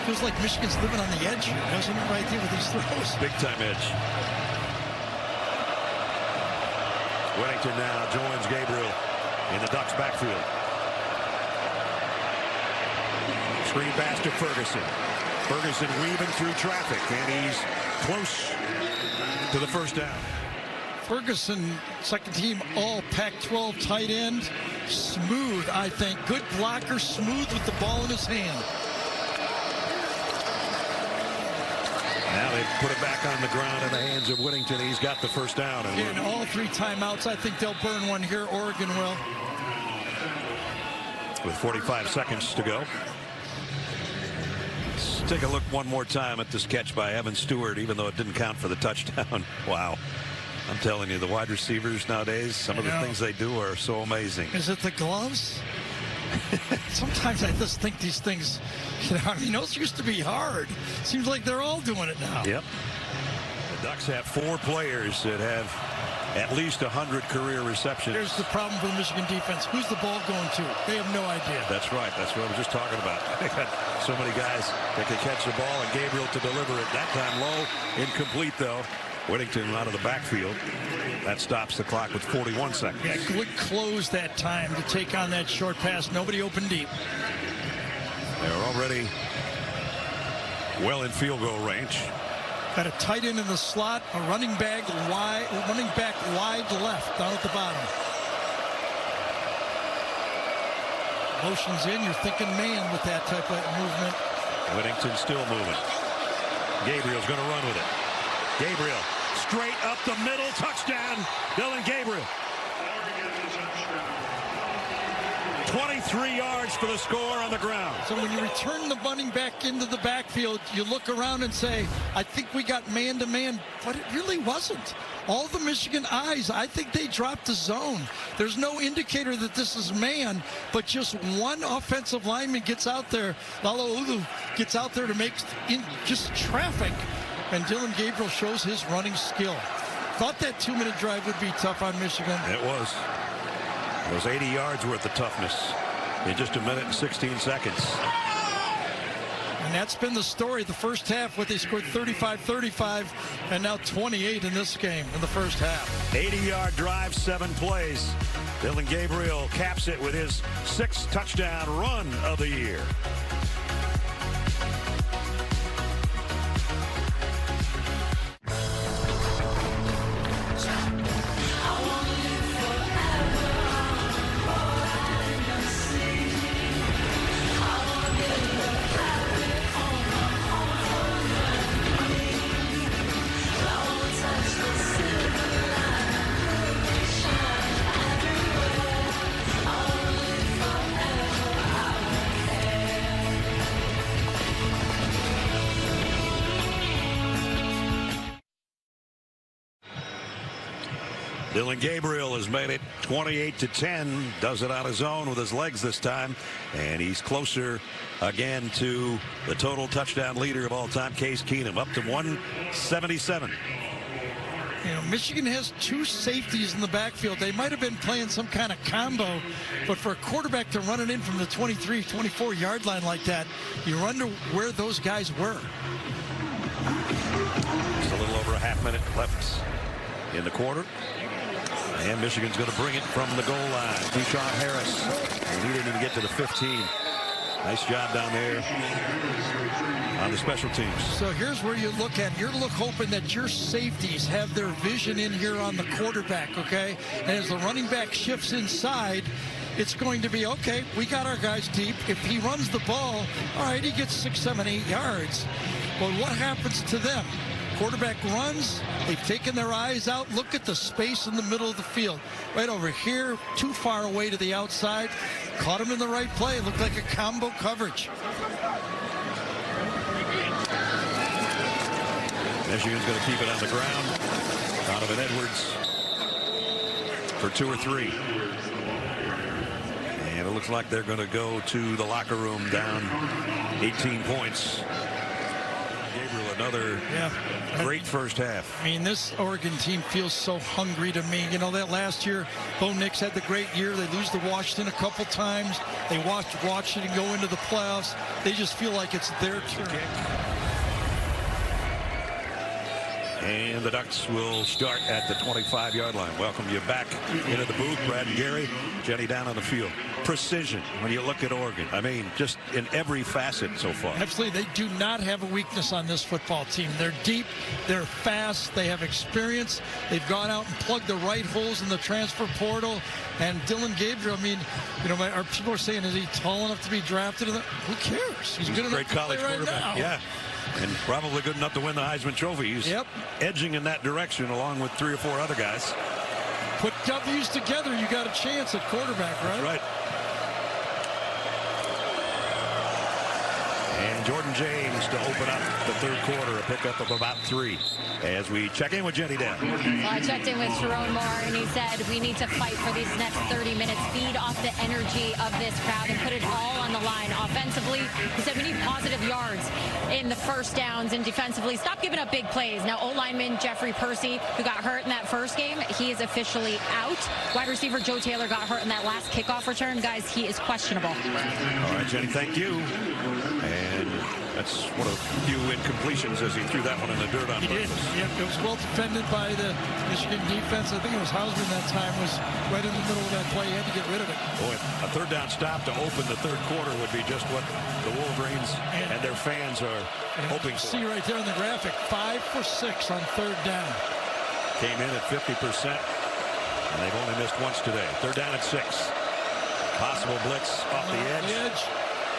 Feels like Michigan's living on the edge here, doesn't it, right there with these throws? Big time edge. Whittington now joins Gabriel in the Ducks backfield. Screen pass to Ferguson. Ferguson weaving through traffic, and he's close to the first down. Ferguson, second team all Pac-12 tight end. Smooth, I think. Good blocker, smooth with the ball in his hand. Now they put it back on the ground in the hands of Whittington. He's got the first down. And all 3 timeouts. I think they'll burn one here. Oregon will. With 45 seconds to go. Let's take a look one more time at this catch by Evan Stewart, even though it didn't count for the touchdown. Wow. I'm telling you, the wide receivers nowadays, some of the things they do are so amazing. Is it the gloves? Sometimes I just think these things, I mean, those used to be hard. Seems like they're all doing it now. Yep. The Ducks have 4 players that have at least 100 career receptions. Here's the problem for the Michigan defense. Who's the ball going to? They have no idea. That's right. That's what I was just talking about. They got so many guys that can catch the ball, and Gabriel to deliver it. That time low, incomplete though. Whittington out of the backfield. That stops the clock with 41 seconds. Yeah, good close that time to take on that short pass. Nobody open deep. They're already well in field goal range. Got a tight end in the slot, a running back wide left down at the bottom. Motion's in. You're thinking man with that type of movement. Whittington still moving. Gabriel's going to run with it. Gabriel straight up the middle, touchdown, Dillon Gabriel. 23 yards for the score on the ground. So when you return the running back into the backfield, you look around and say, I think we got man-to-man, but it really wasn't. All the Michigan eyes, I think they dropped the zone. There's no indicator that this is man, but just one offensive lineman gets out there, Laloulu gets out there to make just traffic. And Dillon Gabriel shows his running skill. Thought that 2-minute drive would be tough on Michigan. It was. It was 80 yards worth of toughness in just 1 minute and 16 seconds. And that's been the story the first half, what they scored 35-35, and now 28 in this game in the first half. 80-yard drive, 7 plays. Dillon Gabriel caps it with his 6th touchdown run of the year. Dillon Gabriel has made it 28-10. Does it on his own with his legs this time. And he's closer again to the total touchdown leader of all time, Case Keenum, up to 177. You know, Michigan has 2 safeties in the backfield. They might have been playing some kind of combo, but for a quarterback to run it in from the 23, 24-yard line like that, you wonder where those guys were. Just a little over a half minute left in the quarter. And Michigan's going to bring it from the goal line. Deshaun Harris. And he didn't even get to the 15. Nice job down there on the special teams. So here's where you look at. You're hoping that your safeties have their vision in here on the quarterback, okay? And as the running back shifts inside, it's going to be, okay, we got our guys deep. If he runs the ball, all right, he gets 6, 7, 8 yards. But what happens to them? Quarterback runs, they've taken their eyes out. Look at the space in the middle of the field. Right over here, too far away to the outside. Caught him in the right play. It looked like a combo coverage. Michigan's going to keep it on the ground. Donovan Edwards for 2 or 3. And it looks like they're going to go to the locker room down 18 points. Gabriel, another great first half. I mean, this Oregon team feels so hungry to me. You know, that last year, Bo Nix had the great year. They lose to Washington a couple times. They watched Washington go into the playoffs. They just feel like it's their turn. And the Ducks will start at the 25-yard line. Welcome you back into the booth, Brad and Gary. Jenny down on the field. Precision when you look at Oregon. I mean, just in every facet so far. Absolutely. They do not have a weakness on this football team. They're deep. They're fast. They have experience. They've gone out and plugged the right holes in the transfer portal. And Dillon Gabriel, I mean, you know, our people are saying, is he tall enough to be drafted? Who cares? He's good enough to play right now. Yeah. And probably good enough to win the Heisman Trophy. He's edging in that direction along with 3 or 4 other guys. Put W's together, you got a chance at quarterback, right? That's right. And Jordan James to open up the third quarter, a pickup of about 3. As we check in with Jenny Down. Well, I checked in with Sharon Moore, and he said we need to fight for these next 30 minutes, feed off the energy of this crowd, and put it all on the line. Offensively, he said we need positive yards in the first downs, and defensively, stop giving up big plays. Now, O-lineman Jeffrey Percy, who got hurt in that first game, he is officially out. Wide receiver Joe Taylor got hurt in that last kickoff return. Guys, he is questionable. All right, Jenny, thank you. And that's one of the few incompletions as he threw that one in the dirt on purpose. Yep, it was well defended by the Michigan defense. I think it was Hausman that time was right in the middle of that play. He had to get rid of it. Boy, a third down stop to open the third quarter would be just what the Wolverines and their fans are hoping for. See right there in the graphic, 5 for 6 on third down. Came in at 50%, and they've only missed once today. Third down at 6. Possible blitz off the edge.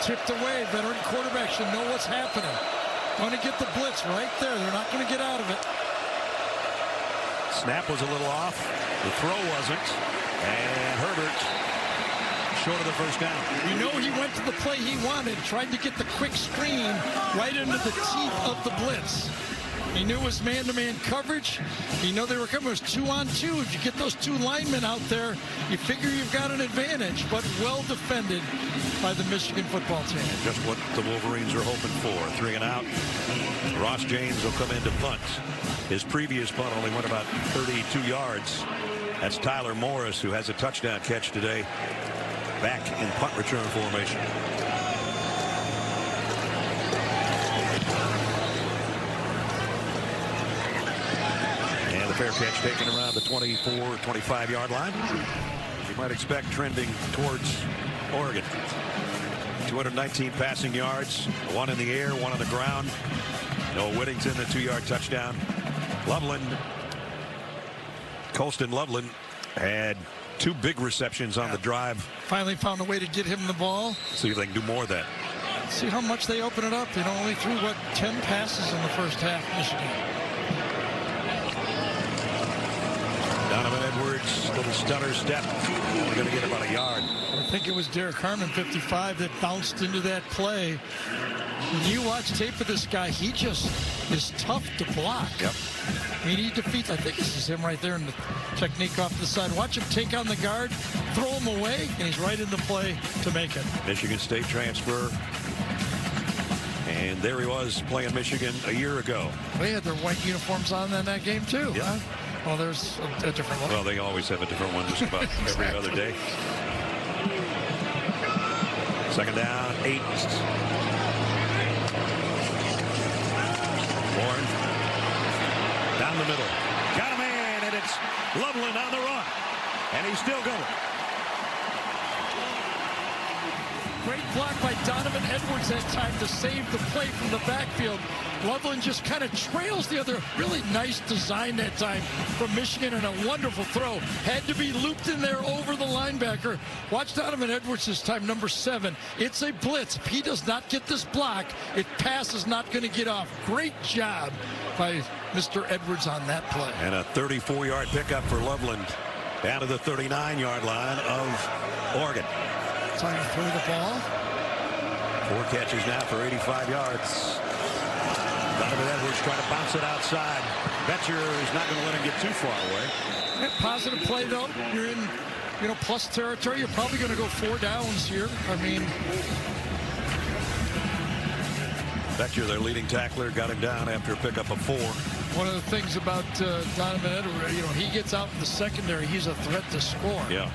Tipped away. Veteran quarterback should know what's happening. Going to get the blitz right there. They're not going to get out of it. Snap was a little off. The throw wasn't. And Herbert short of the first down. You know he went to the play he wanted, tried to get the quick screen right into the teeth of the blitz. He knew it was man-to-man coverage. He knew they were coming. It was 2-on-2. If you get those 2 linemen out there, you figure you've got an advantage, but well defended by the Michigan football team. Just what the Wolverines are hoping for. 3 and out. Ross James will come in to punt. His previous punt only went about 32 yards. That's Tyler Morris, who has a touchdown catch today, back in punt return formation. Fair catch taken around the 24-25-yard line. You might expect trending towards Oregon. 219 passing yards, 1 in the air, 1 on the ground. Noah Whittington, the 2-yard touchdown. Colston Loveland had 2 big receptions on the drive. Finally found a way to get him the ball. See if they can do more of that. See how much they open it up. They only threw, 10 passes in the first half, Michigan. Donovan Edwards, little stutter step. Only going to get about a yard. I think it was Derek Harmon, 55, that bounced into that play. When you watch tape of this guy, he just is tough to block. Yep. I mean, he defeats, I think this is him right there in the technique off the side. Watch him take on the guard, throw him away, and he's right in the play to make it. Michigan State transfer. And there he was playing Michigan a year ago. They had their white uniforms on in that game, too. Yeah. Huh? Well, there's a different one. Well, they always have a different one just about every other day. Second down, 8. Warren down the middle. Got a man, and it's Loveland on the run. And he's still going. Great block by Donovan Edwards that time to save the play from the backfield. Loveland just kind of trails the other. Really nice design that time from Michigan, and a wonderful throw. Had to be looped in there over the linebacker. Watch Donovan Edwards this time, number 7. It's a blitz. If he does not get this block, it pass is not going to get off. Great job by Mr. Edwards on that play. And a 34-yard pickup for Loveland down to the 39-yard line of Oregon. Time to throw the ball. 4 catches now for 85 yards. Donovan Edwards trying to bounce it outside. Betcher is not going to let him get too far away. Yeah, positive play, though. You're in, plus territory. You're probably going to go 4 downs here. I mean, Betcher, their leading tackler, got him down after a pickup of 4. One of the things about Donovan Edwards, he gets out in the secondary. He's a threat to score. Yeah.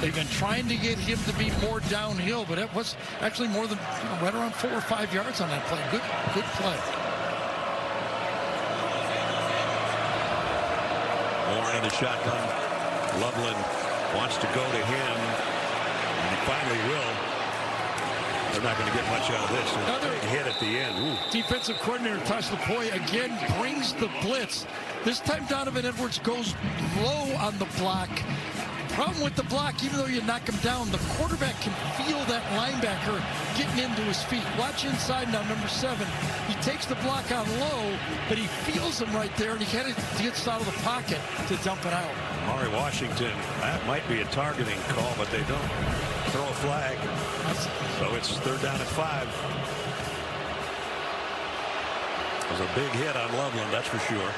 They've been trying to get him to be more downhill, but it was actually more than right around 4 or 5 yards on that play. Good play. Warren in the shotgun. Loveland wants to go to him, and he finally will. They're not going to get much out of this. Another big hit at the end. Ooh. Defensive coordinator Tosh Lapoy again brings the blitz. This time Donovan Edwards goes low on the block. Problem with the block, even though you knock him down, the quarterback can feel that linebacker getting into his feet. Watch inside now, number 7. He takes the block on low, but he feels him right there, and he kind of gets out of the pocket to dump it out. Murray Washington, that might be a targeting call, but they don't throw a flag. So it's 3rd down and 5. It was a big hit on Loveland, that's for sure.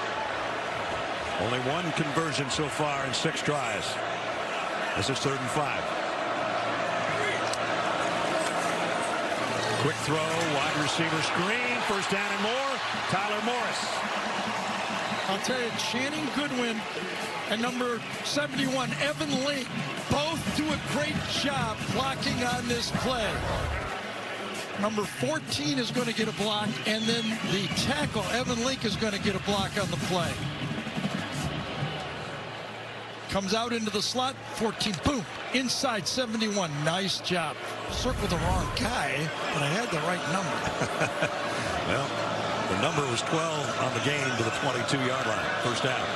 Only 1 conversion so far in 6 tries. This is 3rd and 5. Quick throw, wide receiver screen, 1st down and more. Tyler Morris. I'll tell you, Channing Goodwin and number 71, Evan Link, both do a great job blocking on this play. Number 14 is going to get a block, and then the tackle, Evan Link, is going to get a block on the play. Comes out into the slot, 14, boom, inside 71. Nice job. Circled the wrong guy, but I had the right number. Well, the number was 12 on the game to the 22-yard line. 1st down.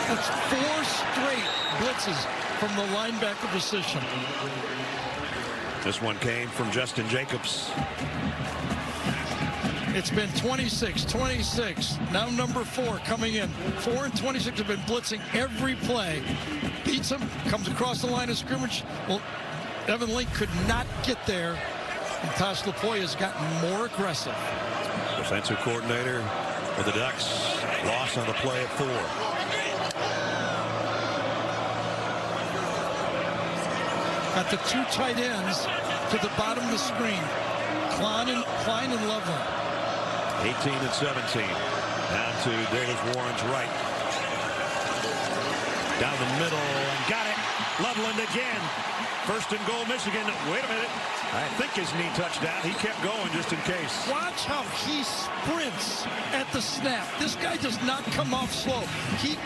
That's 4 straight blitzes from the linebacker position. This one came from Justin Jacobs. It's been 26, 26. Now number 4 coming in. 4 and 26 have been blitzing every play. Beats him, comes across the line of scrimmage. Well, Evan Link could not get there. And Tosh Lapoy has gotten more aggressive. Defensive coordinator for the Ducks. Loss on the play at 4. Got the 2 tight ends to the bottom of the screen. Klein and Loveland. 18 and 17. Down to Davis Warren's right. Down the middle and got it. Loveland again. 1st and goal, Michigan. Wait a minute. I think his knee touched down. He kept going just in case. Watch how he sprints at the snap. This guy does not come off slow. He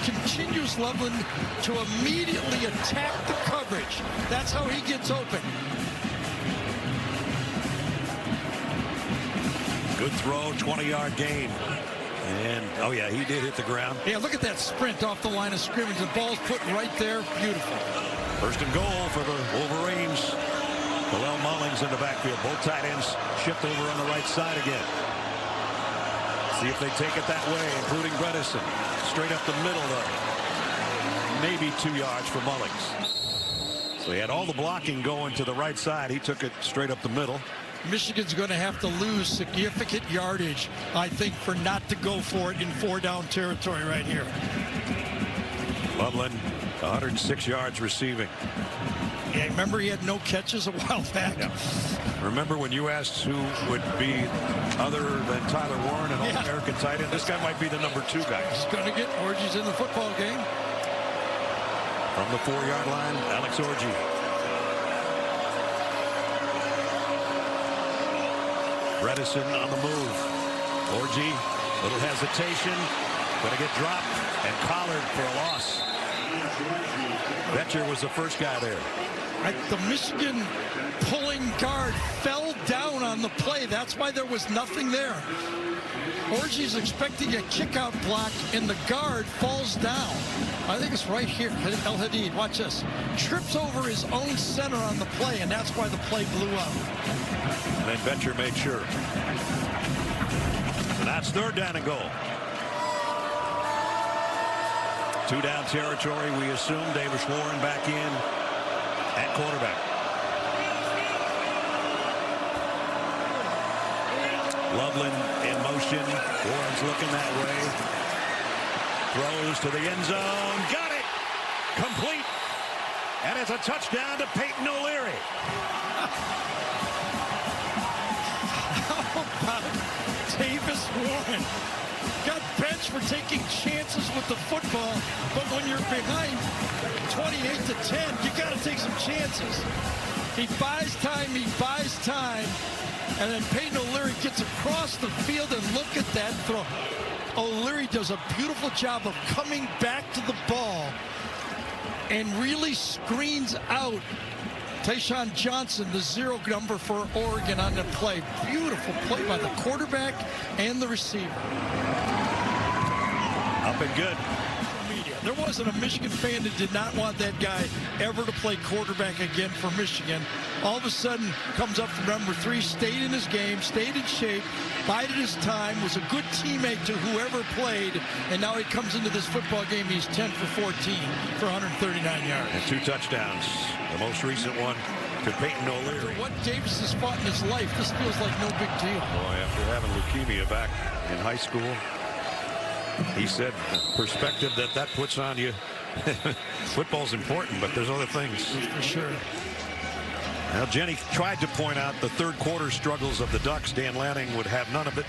continues, Loveland, to immediately attack the coverage. That's how he gets open. Good throw, 20-yard gain. And, oh, yeah, he did hit the ground. Yeah, look at that sprint off the line of scrimmage. The ball's put right there. Beautiful. 1st and goal for the Wolverines. Bilal Mullings in the backfield. Both tight ends shift over on the right side again. See if they take it that way, including Bredesen. Straight up the middle, though. Maybe 2 yards for Mullings. So he had all the blocking going to the right side. He took it straight up the middle. Michigan's going to have to lose significant yardage, I think, for not to go for it in 4-down territory right here. Loveland, 106 yards receiving. Yeah, remember he had no catches a while back. Yeah. Remember when you asked who would be other than Tyler Warren, an All-American tight end? This guy might be the number 2 guy. He's going to get Orgy's in the football game. From the 4-yard line, Alex Orgy. Bredesen on the move. Orgy, little hesitation, going to get dropped and collared for a loss. Betcher was the first guy there. The Michigan pulling guard fell down on the play. That's why there was nothing there. Orgy's expecting a kick-out block, and the guard falls down. I think it's right here. El Hadid, watch this. Trips over his own center on the play, and that's why the play blew up. And then Betcher made sure. So that's 3rd down and goal. 2-down territory, we assume. Davis Warren back in at quarterback. Loveland in motion. Warren's looking that way. Throws to the end zone. Got it. Complete. And it's a touchdown to Peyton O'Leary. How about Davis Warren? Got benched for taking chances with the football, but when you're behind 28-10, you got to take some chances. He buys time, and then Peyton O'Leary gets across the field, and look at that throw. O'Leary does a beautiful job of coming back to the ball and really screens out Tez Johnson, the 0 number for Oregon on the play. Beautiful play by the quarterback and the receiver. Up and good. There wasn't a Michigan fan that did not want that guy ever to play quarterback again for Michigan. All of a sudden, comes up from number 3, stayed in his game, stayed in shape, bided his time, was a good teammate to whoever played, and now he comes into this football game, he's 10 for 14 for 139 yards. And 2 touchdowns. The most recent one to Peyton O'Leary. What Davis has fought in his life, this feels like no big deal. Boy, after having leukemia back in high school, he said the perspective that puts on you. Football's important, but there's other things. For sure. Now, Jenny tried to point out the third quarter struggles of the Ducks. Dan Lanning would have none of it.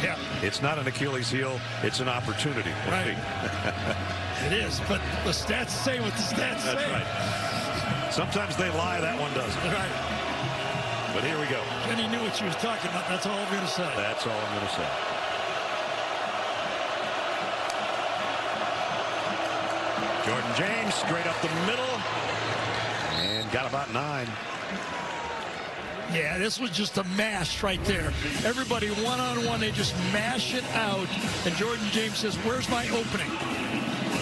Yeah. It's not an Achilles heel. It's an opportunity. Right. It is, but the stats say what the stats say. That's right. Sometimes they lie. That one doesn't. Right. But here we go. Jenny knew what she was talking about. That's all I'm going to say. That's all I'm going to say. Jordan James straight up the middle and got about 9. Yeah, this was just a mash right there. Everybody one-on-one, they just mash it out. And Jordan James says, where's my opening?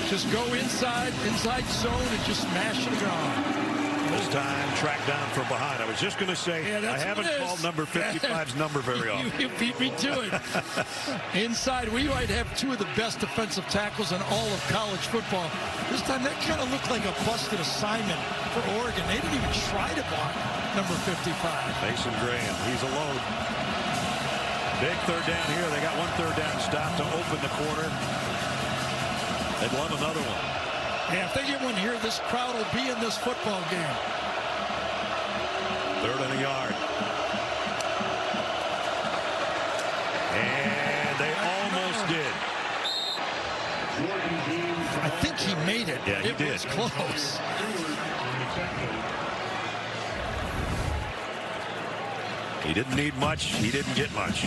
Just go inside zone and just mash it around. This time tracked down from behind. I was just going to say, yeah, I haven't called number 55's number very often. You beat me to it. Inside, we might have 2 of the best defensive tackles in all of college football. This time, that kind of looked like a busted assignment for Oregon. They didn't even try to block number 55. Mason Graham, he's alone. Big third down here. They got 1 third down stop to open the quarter. They'd love another one. Yeah, if they get one here, this crowd will be in this football game. 3rd and a yard. And they almost did. I think he made it. Yeah, he did. It was close. He didn't need much. He didn't get much.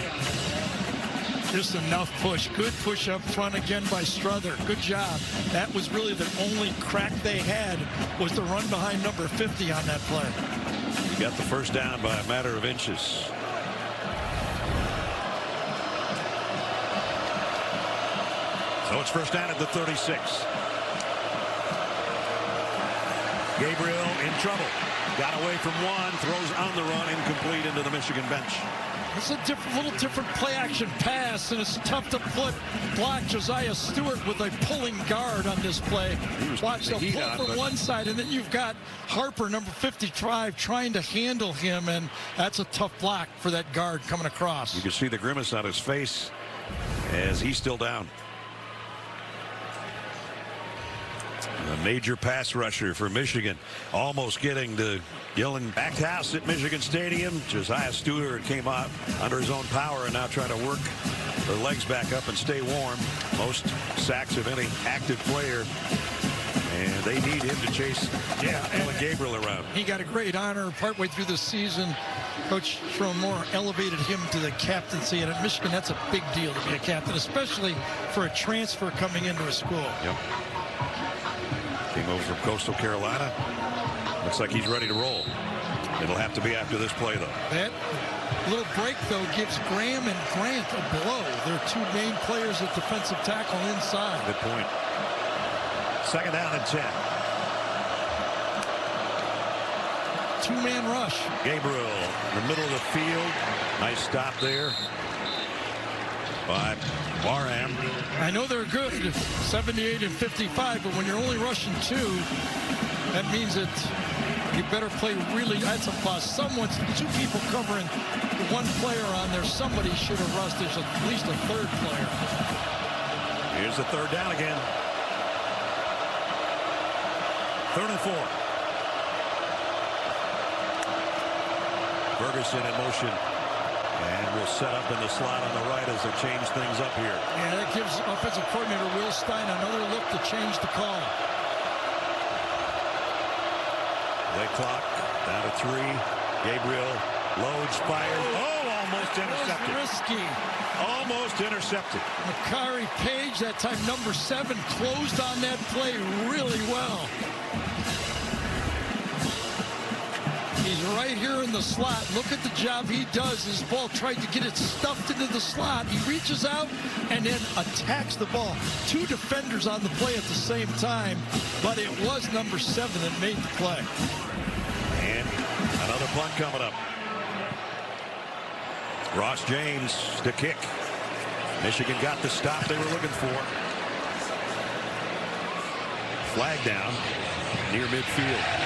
Just enough push. Good push up front again by Strother. Good job. That was really the only crack they had, was the run behind number 50 on that play. He got the first down by a matter of inches. So it's first down at the 36. Gabriel in trouble. Got away from 1, throws on the run, incomplete into the Michigan bench. It's a little different play action pass, and it's tough to block Josiah Stewart with a pulling guard on this play. Watch the pull from one side, and then you've got Harper, number 55, trying to handle him, and that's a tough block for that guard coming across. You can see the grimace on his face as he's still down. A major pass rusher for Michigan, almost getting the Dillon back house at Michigan Stadium. Josiah Stewart came out under his own power and now trying to work the legs back up and stay warm. Most sacks of any active player, and they need him to chase Dillon Gabriel around. He got a great honor partway through the season. Coach Moore elevated him to the captaincy, and at Michigan, that's a big deal to be a captain, especially for a transfer coming into a school. Yep. Came over from Coastal Carolina. Looks like he's ready to roll. It'll have to be after this play, though. That little break, though, gives Graham and Grant a blow. They're 2 main players at defensive tackle inside. Good point. 2nd down and 10. 2-man rush. Gabriel in the middle of the field. Nice stop there by Barham. I know they're good, 78 and 55, but when you're only rushing 2, that means that You better play really. That's a bust. Two people covering one player on there. Somebody should have rushed. There's at least a third player. Here's the third down again. 3rd and 4. Ferguson in motion. And we'll set up in the slot on the right as they change things up here. Yeah, that gives offensive coordinator Will Stein another look to change the call. Play clock down to 3. Gabriel loads, fires. Oh, almost intercepted. Risky. Almost intercepted. Makari Page, that time number 7, closed on that play really well. He's right here in the slot. Look at the job he does. His ball tried to get it stuffed into the slot. He reaches out and then attacks the ball. 2 defenders on the play at the same time, but it was number 7 that made the play. And another punt coming up. Ross James to kick. Michigan got the stop they were looking for. Flag down near midfield.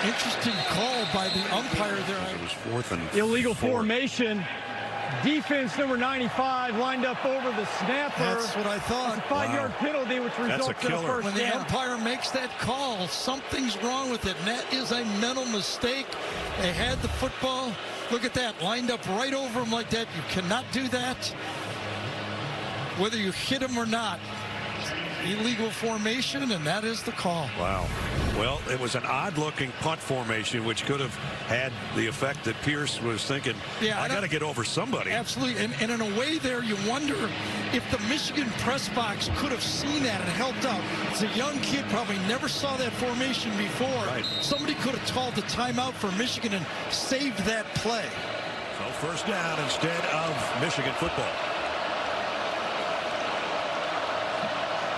Interesting call by the umpire there. It was 4th and Illegal 4. formation. Defense number 95 lined up over the snapper. That's what I thought. It's a 5-yard penalty, which results in a first When the down. umpire makes that call, something's wrong with it, and that is a mental mistake. They had the football. Look at that, lined up right over him like that. You cannot do that, whether you hit him or not. Illegal formation, and that is the call. Wow. Well, it was an odd-looking punt formation, which could have had the effect that Pierce was thinking, I got to get over somebody. Absolutely. And in a way there, you wonder if the Michigan press box could have seen that and helped out. As a young kid, probably never saw that formation before. Right. Somebody could have called the timeout for Michigan and saved that play. So first down instead of Michigan football.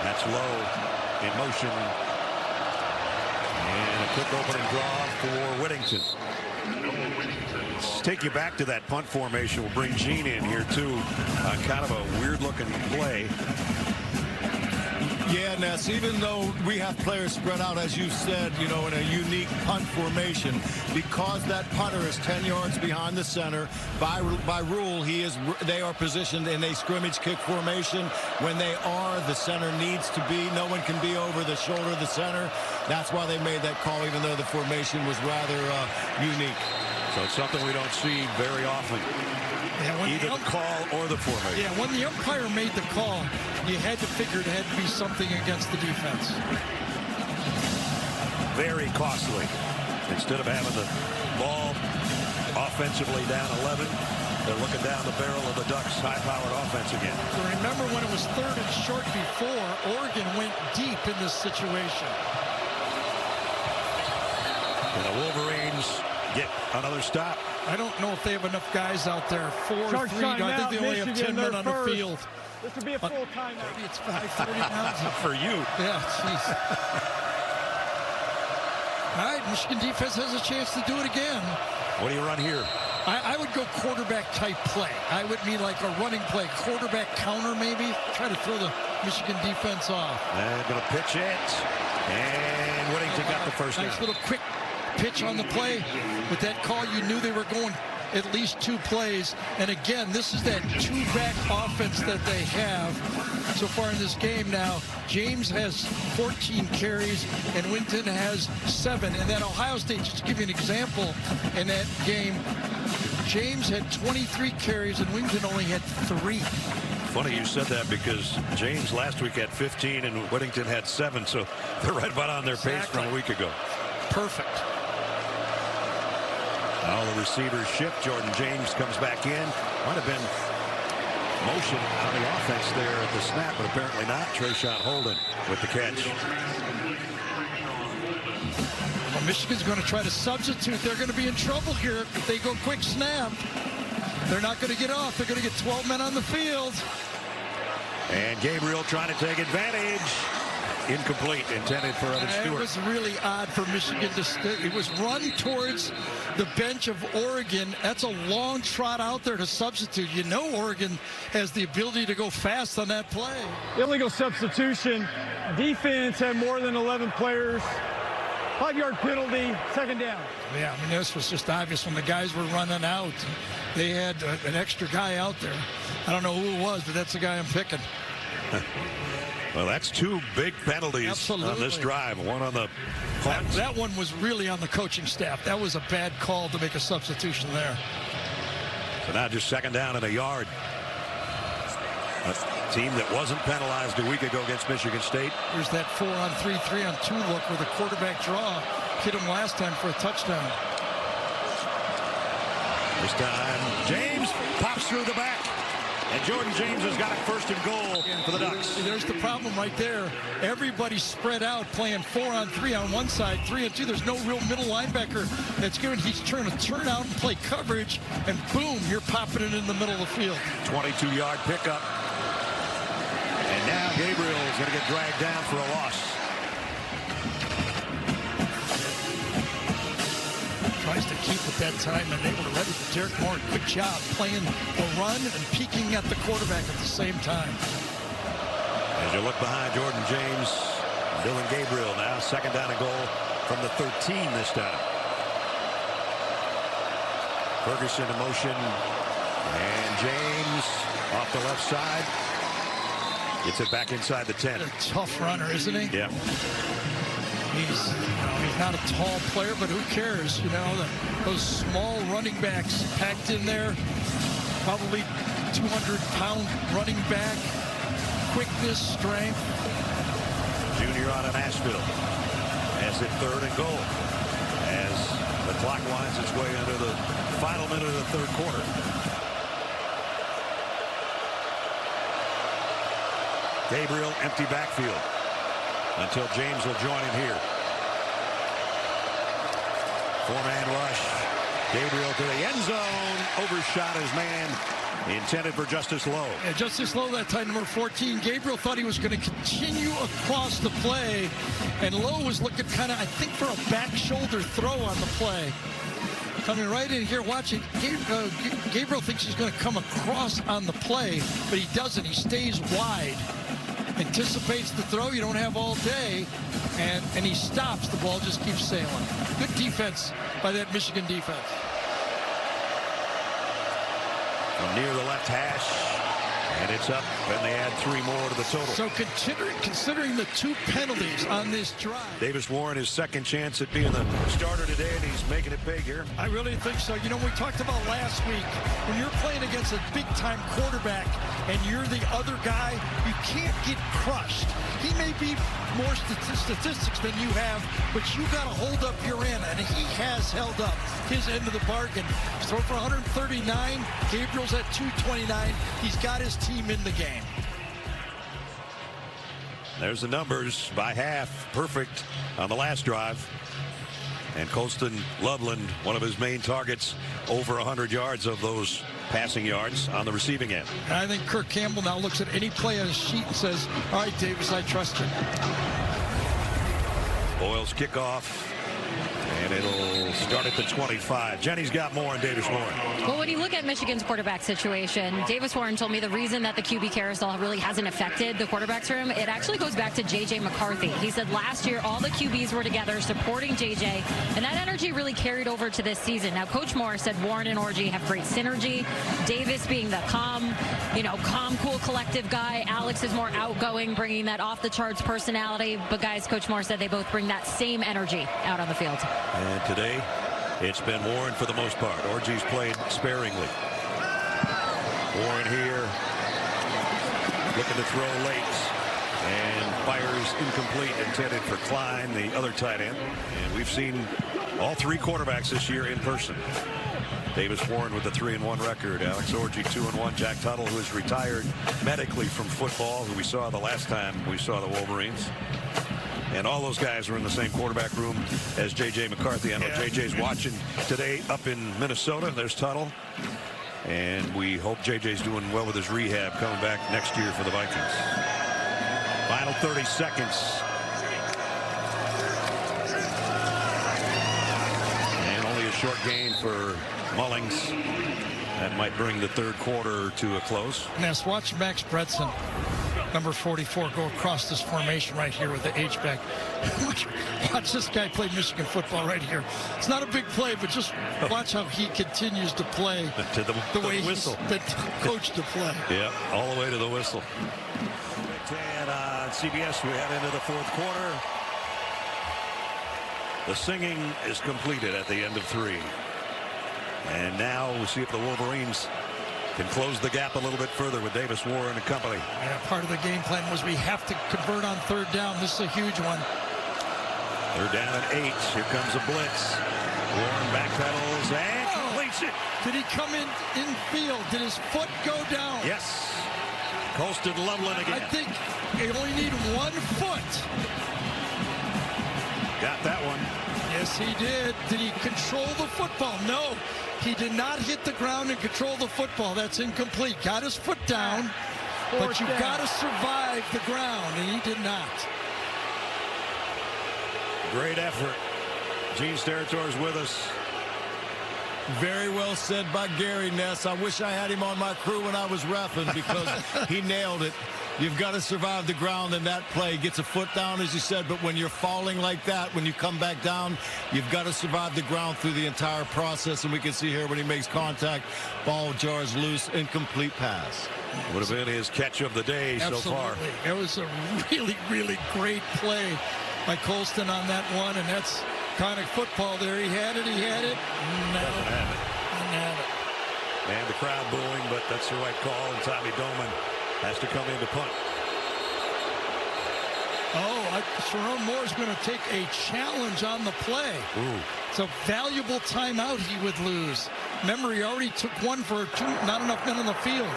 That's Lowe in motion. And a quick opening draw for Whittington. Let's take you back to that punt formation. We'll bring Gene in here, too. Kind of a weird-looking play. Yeah, Ness, even though we have players spread out, as you said, in a unique punt formation, because that punter is 10 yards behind the center, by rule, they are positioned in a scrimmage kick formation. When they are, the center needs to be. No one can be over the shoulder of the center. That's why they made that call, even though the formation was rather unique. So it's something we don't see very often. Either the call or the formation. Yeah, when the umpire made the call, you had to figure it had to be something against the defense. Very costly. Instead of having the ball offensively down 11, they're looking down the barrel of the Ducks' high-powered offense again. So remember when it was 3rd and short before, Oregon went deep in this situation. And the Wolverines get another stop. I don't know if they have enough guys out there. 4-3. I think they only have 10 men on the field. This would be a full timeout. Maybe it's 5:30 now. For you. Yeah, jeez. All right, Michigan defense has a chance to do it again. What do you run here? I would go quarterback type play. I would mean like a running play, quarterback counter maybe. Try to throw the Michigan defense off. And going to pitch it. And Whittington got the first down. Nice little quick pitch on the play. With that call, you knew they were going at least 2 plays. And again, this is that 2-back offense that they have so far in this game now. James has 14 carries and Whittington has 7. And that Ohio State, just to give you an example, in that game, James had 23 carries and Whittington only had 3. Funny you said that because James last week had 15 and Whittington had 7. So they're right about on their pace from a week ago. Perfect. All the receivers shift. Jordan James comes back in. Might have been motion on the offense there at the snap, but apparently not. Trayshawn Holden with the catch. Well, Michigan's going to try to substitute. They're going to be in trouble here if they go quick snap. They're not going to get off. They're going to get 12 men on the field. And Gabriel trying to take advantage. Incomplete, intended for Evan Stewart. It was really odd for Michigan to. It was run towards the bench of Oregon. That's a long trot out there to substitute. You know Oregon has the ability to go fast on that play. Illegal substitution. Defense had more than 11 players 5-yard penalty, second down. Yeah, I mean, this was just obvious when the guys were running out. They had an extra guy out there. I don't know who it was, but that's the guy I'm picking. Well, that's 2 big penalties on this drive. One on the punt. That one was really on the coaching staff. That was a bad call to make a substitution there. So now just second down and a yard. A team that wasn't penalized a week ago against Michigan State. Here's that 4-on-3, 3-on-2 look where the quarterback draw hit him last time for a touchdown. This time, James pops through the back. And Jordan James has got it first and goal for the Ducks. There's the problem right there. Everybody's spread out playing 4-on-3 on one side, 3-on-2. There's no real middle linebacker that's given. He's trying to turn out and play coverage, and boom, you're popping it in the middle of the field. 22-yard pickup. And now Gabriel is going to get dragged down for a loss. Tries to keep at that time, and they were ready for Derek Moore. Good job playing the run and peeking at the quarterback at the same time. As you look behind Jordan James, Dillon Gabriel now second down and goal from the 13 this time. Ferguson in motion, and James off the left side. Gets it back inside the 10. A tough runner, isn't he? Yeah. He's not a tall player, but who cares? You know, those small running backs packed in there, probably 200-pound running back, quickness, strength. Junior out of Nashville has it third and goal as the clock winds its way into the final minute of the third quarter. Gabriel, empty backfield until James will join him here. 4-man rush. Gabriel to the end zone. Overshot his man. Intended for Justice Lowe. Yeah, Justice Lowe that time, number 14. Gabriel thought he was going to continue across the play, and Lowe was looking kind of, I think, for a back shoulder throw on the play. Coming right in here, watching. Gabriel thinks he's going to come across on the play, but he doesn't. He stays wide. Anticipates the throw. You don't have all day, and he stops. The ball just keeps sailing. Good defense by that Michigan defense. From near the left hash, and it's up, and they add 3 more to the total. So considering the 2 penalties on this drive. Davis Warren, his second chance at being the starter today, and he's making it big here. I really think so. You know, we talked about last week, when you're playing against a big-time quarterback and you're the other guy, you can't get crushed. He may be more statistics than you have, but you got to hold up your end, and he has held up his end of the bargain. He's thrown for 139. Gabriel's at 229. He's got his team in the game. There's the numbers by half. Perfect on the last drive. And Colston Loveland, one of his main targets, over 100 yards of those passing yards on the receiving end. And I think Kirk Campbell now looks at any play on his sheet and says, all right, Davis, I trust you. Boyle's kickoff. And it'll start at the 25. Jenny's got more on Davis Warren. Well, when you look at Michigan's quarterback situation, Davis Warren told me the reason that the QB carousel really hasn't affected the quarterback's room, it actually goes back to J.J. McCarthy. He said last year all the QBs were together supporting J.J., and that energy really carried over to this season. Now, Coach Moore said Warren and Orji have great synergy. Davis being the calm, cool, collective guy. Alex is more outgoing, bringing that off-the-charts personality. But, guys, Coach Moore said they both bring that same energy out on the field. And today, it's been Warren for the most part. Orji's played sparingly. Warren here, looking to throw late, and fires incomplete, intended for Klein, the other tight end. And we've seen all 3 quarterbacks this year in person. Davis Warren with the 3-1 record. Alex Orji 2-1. Jack Tuttle, who is retired medically from football, who we saw the last time we saw the Wolverines. And all those guys were in the same quarterback room as J.J. McCarthy. I know J.J.'s watching today up in Minnesota. There's Tuttle. And we hope J.J.'s doing well with his rehab coming back next year for the Vikings. Final 30 seconds. And only a short gain for Mullings. That might bring the third quarter to a close. Yes, watch Max Bredson. number 44, go across this formation right here with the H-back. Watch this guy play Michigan football right here. It's not a big play, but just watch how he continues to play to the way he's been coached to play. Yeah, all the way to the whistle. And on CBS, we head into the fourth quarter. The singing is completed at the end of 3. And now we'll see if the Wolverines can close the gap a little bit further with Davis, Warren, and company. Yeah, part of the game plan was we have to convert on third down. This is a huge one. They're down at 8. Here comes a blitz. Warren backpedals and completes it. Did he come in field? Did his foot go down? Yes. Colston Loveland again. I think they only need one foot. Got that one. Yes, he did. Did he control the football? No. He did not hit the ground and control the football. That's incomplete. Got his foot down, but you've got to survive the ground, and he did not. Great effort. Gene Steratore with us. Very well said by Gary Ness. I wish I had him on my crew when I was reffing because he nailed it. You've got to survive the ground in that play. Gets a foot down, as you said, but when you're falling like that, when you come back down, you've got to survive the ground through the entire process. And we can see here when he makes contact, ball jars loose, incomplete pass. Would have been his catch of the day so far. It was a really, really great play by Colston on that one, and that's kind of football there. He had it. No. Doesn't have it. Didn't have it. And the crowd booing, but that's the right call, and Tommy Doman has to come in to punt. Sharon Moore's going to take a challenge on the play. Ooh. It's a valuable timeout he would lose. Remember, he already took one for 2, not enough men on the field.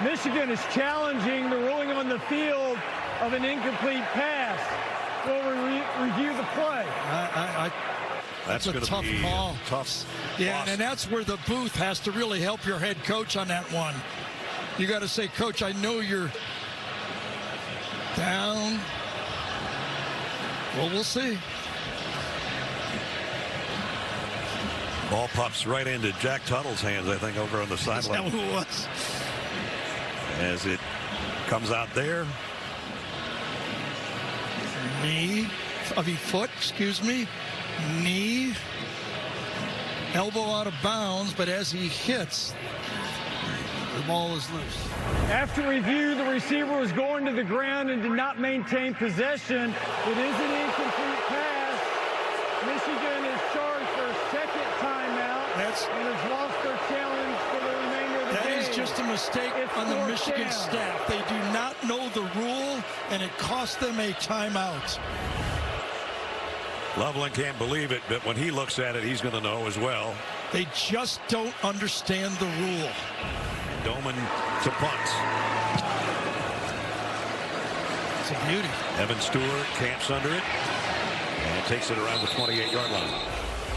Michigan is challenging the ruling on the field of an incomplete pass. We'll review the play. That's a going to tough be call. Tough. Yeah, and that's where the booth has to really help your head coach on that one. You got to say, Coach, I know you're down. Well, we'll see. Ball pops right into Jack Tuttle's hands, I think, over on the sideline. That's how it was. As it comes out there. Foot, excuse me. Knee. Elbow out of bounds, but as he hits, the ball is loose. After review, the receiver was going to the ground and did not maintain possession. It is an incomplete pass. Michigan is charged for a second timeout and has lost their challenge for the remainder of the game. That is just a mistake on the Michigan staff. They do not know the rule, and it cost them a timeout. Loveland can't believe it, but when he looks at it, he's going to know as well. They just don't understand the rule. Doman to punt. It's a beauty. Evan Stewart camps under it and takes it around the 28-yard line.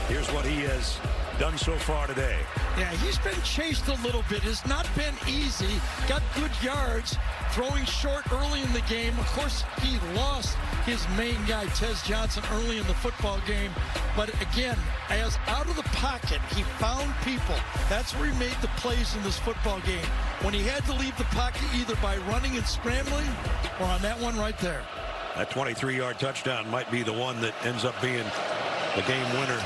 Here's what he has done so far today. Yeah, he's been chased a little bit. It's not been easy. Got good yards. Throwing short early in the game. Of course, he lost his main guy, Tez Johnson, early in the football game. But again, as out of the pocket, he found people. That's where he made the plays in this football game. When he had to leave the pocket either by running and scrambling or on that one right there. That 23-yard touchdown might be the one that ends up being the game winner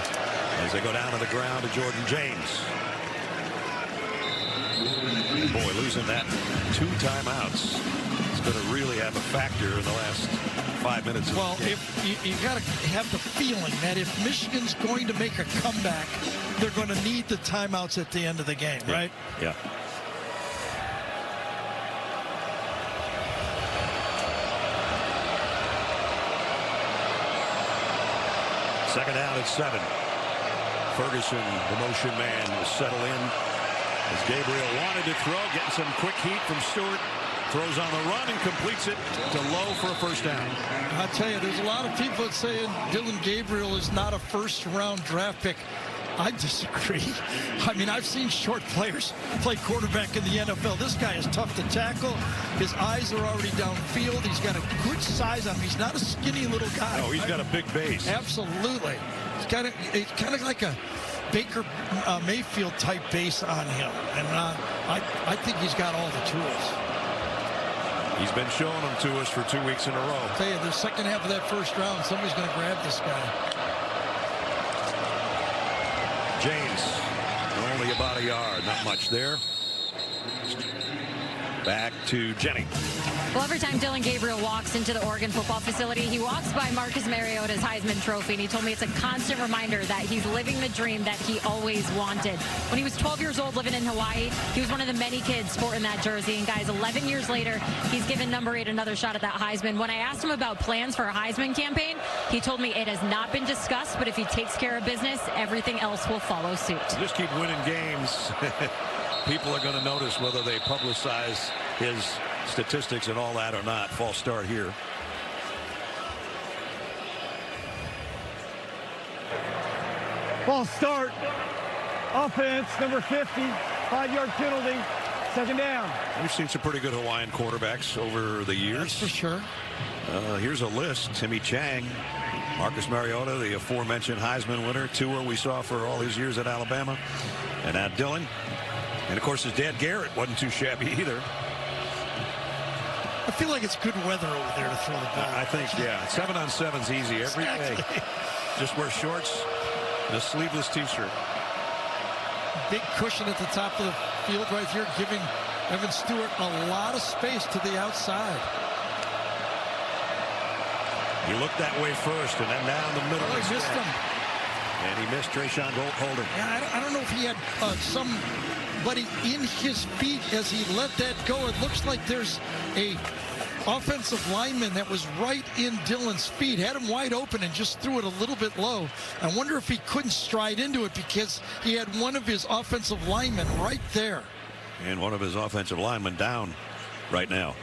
as they go down to the ground to Jordan James. Boy, losing that 2 timeouts is going to really have a factor in the last 5 minutes. Well, if you got to have the feeling that if Michigan's going to make a comeback, they're going to need the timeouts at the end of the game, right? Yeah. Second down at 7. Ferguson, the motion man, will settle in. As Gabriel wanted to throw, getting some quick heat from Stewart. Throws on the run and completes it to Lowe for a first down. I'll tell you, there's a lot of people saying Dillon Gabriel is not a first-round draft pick. I disagree. I mean, I've seen short players play quarterback in the NFL. This guy is tough to tackle. His eyes are already downfield. He's got a good size on him. He's not a skinny little guy. Oh, he's got a big base. Absolutely. It's kind of like a Baker Mayfield type base on him. And I think he's got all the tools. He's been showing them to us for 2 weeks in a row. I'll tell you, the second half of that first round, somebody's going to grab this guy. James, only about a yard, not much there. Back to Jenny. Well, every time Dillon Gabriel walks into the Oregon football facility, he walks by Marcus Mariota's Heisman Trophy, and he told me it's a constant reminder that he's living the dream that he always wanted. When he was 12 years old living in Hawaii, he was one of the many kids sporting that jersey. And guys, 11 years later, he's given number 8 another shot at that Heisman. When I asked him about plans for a Heisman campaign, he told me it has not been discussed, but if he takes care of business, everything else will follow suit. Just keep winning games. People are going to notice whether they publicize his statistics and all that or not. False start here. False start. Offense, number 50. 5-yard penalty. Second down. We've seen some pretty good Hawaiian quarterbacks over the years. That's for sure. Here's a list. Timmy Chang, Marcus Mariota, the aforementioned Heisman winner. Tua we saw for all his years at Alabama. And now Dillon. And, of course, his dad, Garrett, wasn't too shabby either. I feel like it's good weather over there to throw the ball. I think, yeah. 7-on-7's easy every day. Just wear shorts and a sleeveless T-shirt. Big cushion at the top of the field right here, giving Evan Stewart a lot of space to the outside. He looked that way first and then down the middle. Oh, he missed him. And he missed Trayshawn Holden. Yeah, I don't know if he had somebody in his feet as he let that go. It looks like there's a offensive lineman that was right in Dillon's feet, had him wide open and just threw it a little bit low. I wonder if he couldn't stride into it because he had one of his offensive linemen right there. And one of his offensive linemen down right now.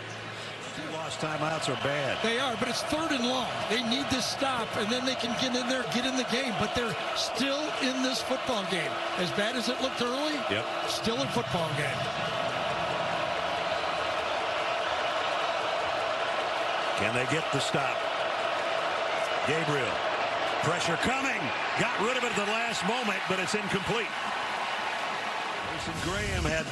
Lost timeouts are bad. They are, but it's 3rd and long. They need this stop, and then they can get in there, get in the game. But they're still in this football game. As bad as it looked early, yep, still a football game. Can they get the stop? Gabriel. Pressure coming. Got rid of it at the last moment, but it's incomplete. Mason Graham had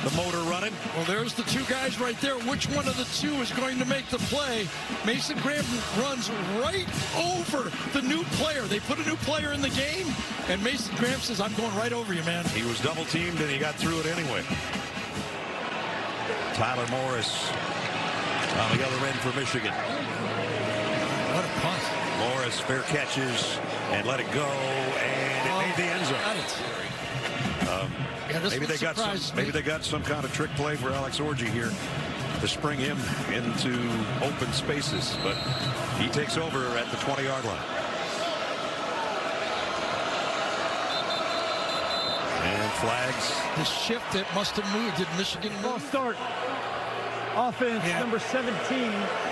the motor running. Well, there's the two guys right there. Which one of the two is going to make the play? Mason Graham runs right over the new player. They put a new player in the game, and Mason Graham says, I'm going right over you, man. He was double teamed, and he got through it anyway. Tyler Morris on the other end for Michigan. What a punt. Morris fair catches and let it go, and it made the end zone. Got it. Maybe they got some kind of trick play for Alex Orji here to spring him into open spaces, but he takes over at the 20-yard line. And flags. The shift that must have moved. Did Michigan move? False start. Offense, number 17.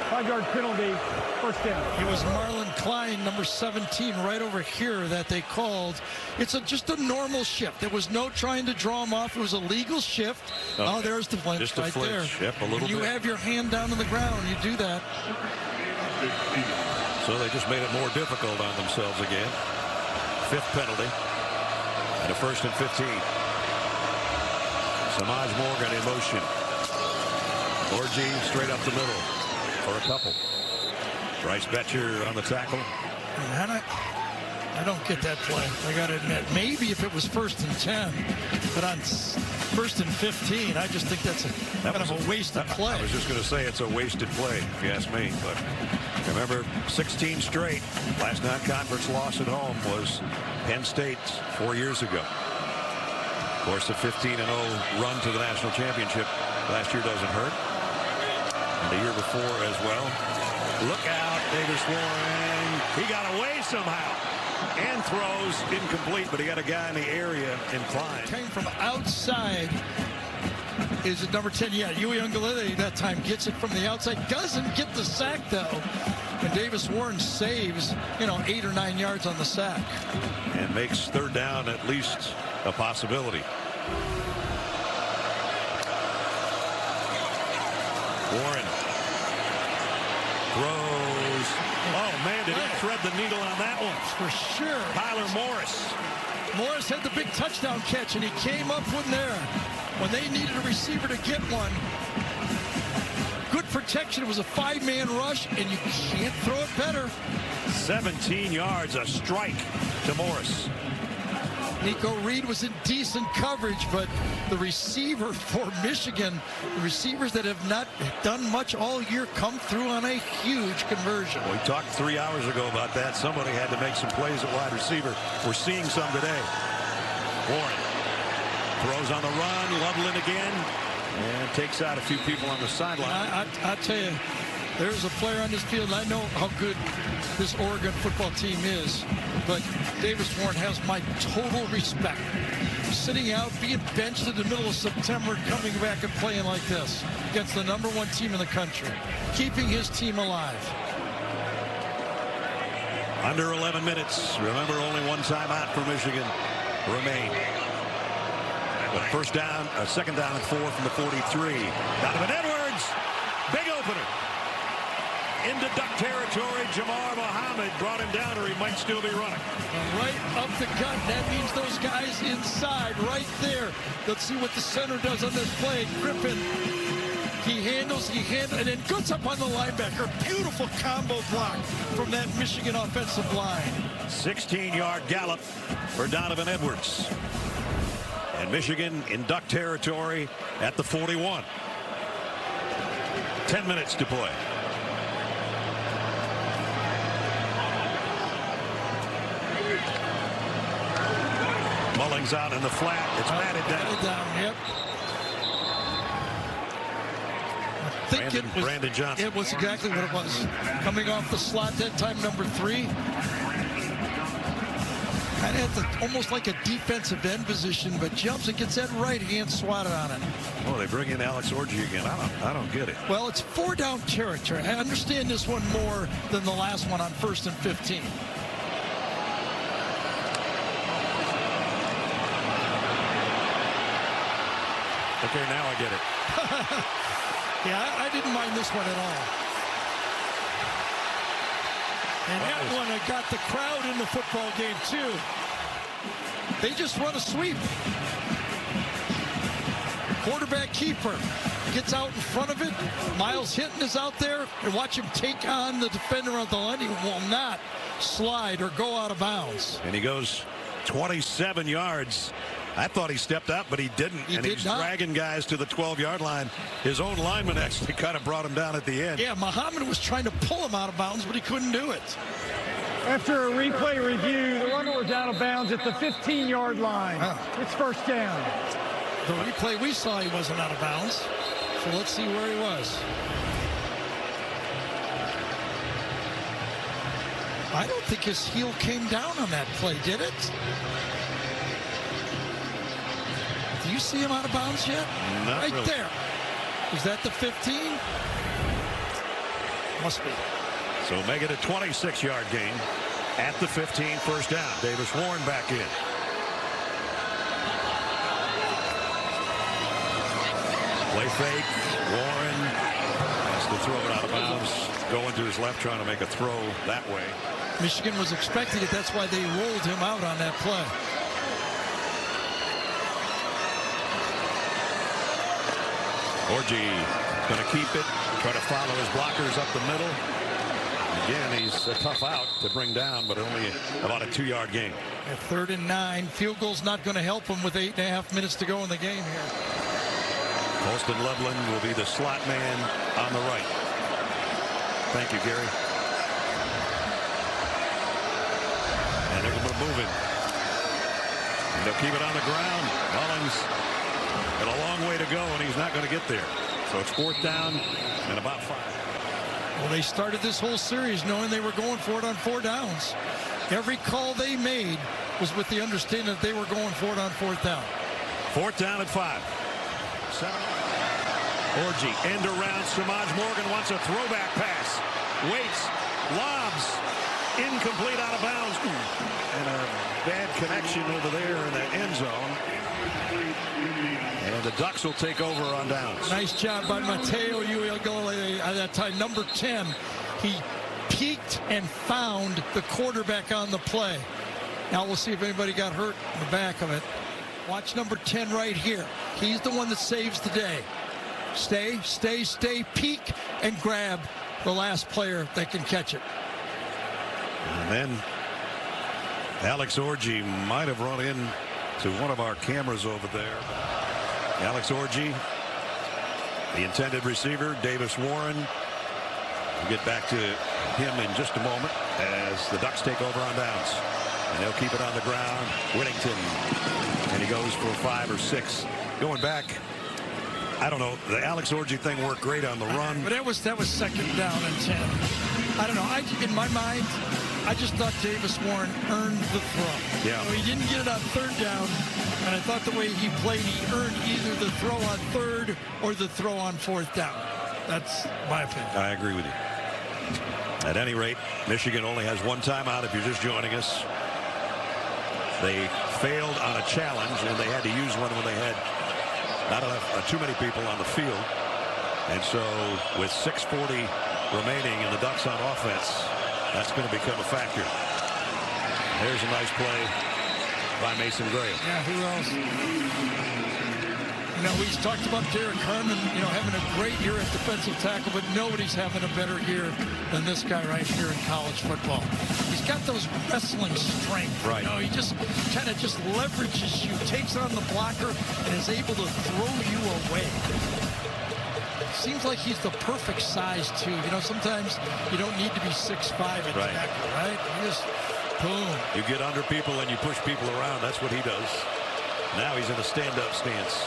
5-yard penalty. First down. It was Marlon Klein, number 17, right over here that they called. It's just a normal shift. There was no trying to draw him off. It was a legal shift. Okay. Oh, there's the flinch just a right flinch. there. Yep, a little when you bit. have your hand down on the ground, you do that. So they just made it more difficult on themselves again. 5th penalty. And a 1st and 15. Samaj Morgan in motion. Orji straight up the middle for a couple. Bryce Betcher on the tackle. I don't get that play. I got to admit, maybe if it was 1st and 10, but on 1st and 15, I just think that's kind of a wasted play. I was just going to say it's a wasted play, if you ask me. But remember, 16 straight. Last non-conference loss at home was Penn State 4 years ago. Of course, the 15-0 run to the national championship last year doesn't hurt. And the year before as well. Look out, Davis Warren. He got away somehow. And throws incomplete, but he got a guy in the area inclined. Came from outside. Is it number 10? Yeah, Yui Ungalele that time gets it from the outside. Doesn't get the sack, though. And Davis Warren saves, 8 or 9 yards on the sack. And makes 3rd down at least a possibility. Warren throws. Oh, man, did he thread the needle on that one? For sure. Tyler Morris. Morris had the big touchdown catch, and he came up when they needed a receiver to get one. Good protection. It was a 5-man rush, and you can't throw it better. 17 yards, a strike to Morris. Nico Reed was in decent coverage, but the receiver for Michigan, the receivers that have not done much all year, come through on a huge conversion. We talked 3 hours ago about that. Somebody had to make some plays at wide receiver. We're seeing some today. Warren throws on the run. Loveland again. And takes out a few people on the sideline. I tell you, there's a player on this field, and I know how good this Oregon football team is, but Davis Warren has my total respect. Sitting out, being benched in the middle of September, coming back and playing like this against the #1 team in the country, keeping his team alive. Under 11 minutes. Remember, only one timeout for Michigan remained. But first down, second down and 4 from the 43. Donovan Edwards, big opener. Into duck territory, Jamar Muhammad brought him down, or he might still be running. Right up the gut. That means those guys inside, right there. Let's see what the center does on this play. Griffin, he handles, and then goods up on the linebacker. Beautiful combo block from that Michigan offensive line. 16-yard gallop for Donovan Edwards. And Michigan in duck territory at the 41. 10 minutes to play. Mullings out in the flat. It's batted down. Yep. I think Brandon Johnson. It was exactly what it was. Coming off the slot that time, number 3. Kind of had almost like a defensive end position, but jumps and gets that right hand swatted on it. Oh, they bring in Alex Orji again. I don't get it. Well, it's 4-down territory. I understand this one more than the last one on 1st and 15. Okay, now I get it. Yeah, I didn't mind this one at all. And that one, I got the crowd in the football game, too. They just run a sweep. Quarterback keeper gets out in front of it. Miles Hinton is out there. And watch him take on the defender on the line. He will not slide or go out of bounds. And he goes 27 yards. I thought he stepped up, but he didn't. He was dragging guys to the 12-yard line. His own lineman actually kind of brought him down at the end. Yeah, Muhammad was trying to pull him out of bounds, but he couldn't do it. After a replay review, the runner was out of bounds at the 15-yard line. It's first down. The replay we saw, he wasn't out of bounds. So let's see where he was. I don't think his heel came down on that play, did it? Do you see him out of bounds yet? Not right really. There. Is that the 15? Must be. So make it a 26-yard gain at the 15, first down. Davis Warren back in. Play fake. Warren has to throw it out of bounds. Going to his left, trying to make a throw that way. Michigan was expecting it. That's why they rolled him out on that play. Orji going to keep it, try to follow his blockers up the middle. Again, he's a tough out to bring down, but only about a 2-yard gain. At 3rd and 9, field goal's not going to help him with 8.5 minutes to go in the game here. Colston Loveland will be the slot man on the right. Thank you, Gary. And they're going to move it. And they'll keep it on the ground. Mullings got a long way to go, and he's not going to get there. So it's 4th down and about 5. Well, they started this whole series knowing they were going for it on 4 downs. Every call they made was with the understanding that they were going for it on 4th down. 4th down at 5. 7. Orji end around. Samaj Morgan wants a throwback pass. Waits. Lobs. Incomplete, out of bounds. And a bad connection over there in the end zone. And the Ducks will take over on downs. Nice job by Mateo Uiagalelei at that time. Number 10. He peeked and found the quarterback on the play. Now we'll see if anybody got hurt in the back of it. Watch number 10 right here. He's the one that saves the day. Stay, peek, and grab the last player that can catch it. And then Alex Orji might have run in to one of our cameras over there. Alex Orji, the intended receiver, Davis Warren. We'll get back to him in just a moment as the Ducks take over on downs. And they'll keep it on the ground. Whittington. And he goes for 5 or 6. Going back, I don't know. The Alex Orji thing worked great on the run. But that was second down and 10. I don't know. In my mind, I just thought Davis Warren earned the throw. Yeah. He didn't get it on third down, and I thought the way he played, he earned either the throw on third or the throw on fourth down. That's my opinion. I agree with you. At any rate, Michigan only has one timeout if you're just joining us. They failed on a challenge, and they had to use one when they had not enough, too many people on the field. And so with 6:40 remaining and the Ducks on offense, that's going to become a factor. There's a nice play by Mason Graham. Yeah, who else? You know, we talked about Derek Harmon, you know, having a great year at defensive tackle, but nobody's having a better year than this guy right here in college football. He's got those wrestling strength. Right. You know, he just kind of just leverages you, takes on the blocker, and is able to throw you away. Seems like he's the perfect size, too. You know, sometimes you don't need to be 6'5" at tackle, right? You just, boom. You get under people and you push people around. That's what he does. Now he's in a stand-up stance.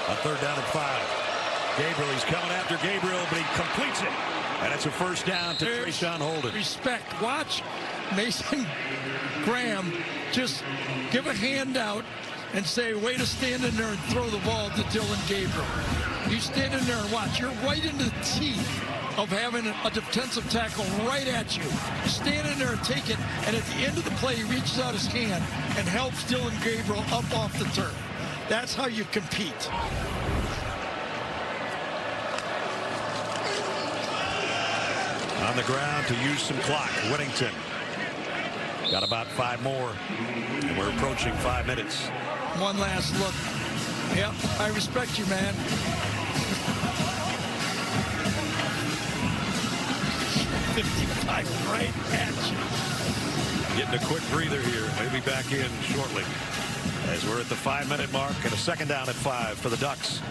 On 3rd down and 5. Gabriel, he's coming after Gabriel, but he completes it. And it's a first down to Trayshawn Holden. Respect. Watch Mason Graham just give a handout and say, way to stand in there and throw the ball to Dillon Gabriel. You stand in there and watch. You're right in the teeth of having a defensive tackle right at you. Stand in there and take it, and at the end of the play, he reaches out his hand and helps Dillon Gabriel up off the turf. That's how you compete. On the ground to use some clock. Whittington. Got about 5 more, and we're approaching 5 minutes. One last look. Yep, I respect you, man. $55 right at you. Getting a quick breather here. Maybe back in shortly. As we're at the 5-minute mark and a 2nd down at 5 for the Ducks.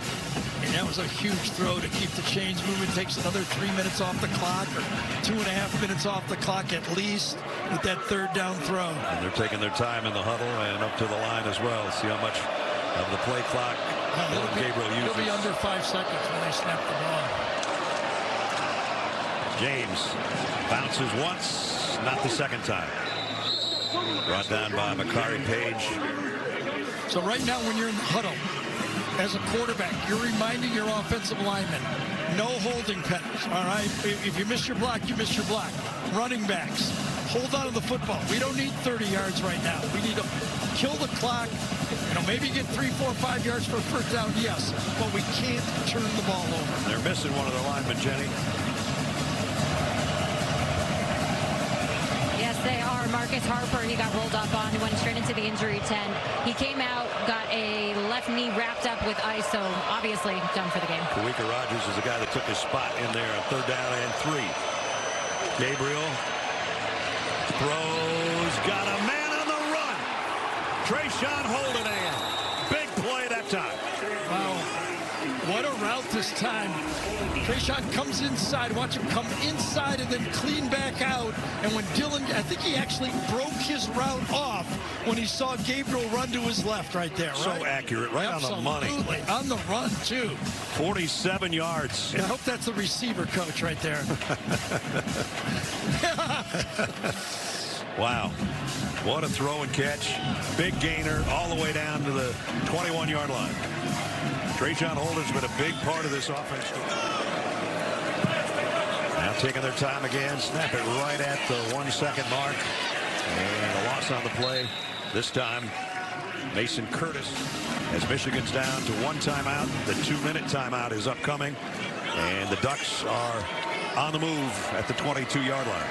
And that was a huge throw to keep the chains moving. Takes another 3 minutes off the clock, or 2.5 minutes off the clock at least with that 3rd down throw. And they're taking their time in the huddle and up to the line as well. See how much of the play clock Gabriel uses. It'll be under 5 seconds when they snap the ball. James bounces once, not the 2nd time. Brought down by Makari Page. So right now when you're in the huddle, as a quarterback, you're reminding your offensive linemen, no holding penalties, all right? If you miss your block, you miss your block. Running backs, hold on to the football. We don't need 30 yards right now. We need to kill the clock, you know, maybe get 3, 4, 5 yards for a 1st down, yes, but we can't turn the ball over. They're missing one of their linemen, Jenny. Yes, they are. Marcus Harper, he got rolled up on. He went straight into the injury tent. He came out, got a left knee wrapped up with ice, so obviously done for the game. Kawika Rogers is the guy that took his spot in there on 3rd down and 3. Gabriel throws, got a man on the run. Trayshawn Holden in. Big play that time. Wow, what a route this time. Trayshawn comes inside. Watch him come inside and then clean back out. And when Dillon, I think he actually broke his route off when he saw Gabriel run to his left right there. So right? accurate, right Absolutely. on the money. On the run, too. 47 yards. I hope that's the receiver coach right there. Wow. What a throw and catch. Big gainer all the way down to the 21-yard line. Trayshawn Holden's been a big part of this offense. Now taking their time again. Snap it right at the 1 second mark. And a loss on the play. This time, Mason Curtis, as Michigan's down to 1 timeout. The 2-minute timeout is upcoming. And the Ducks are on the move at the 22-yard line.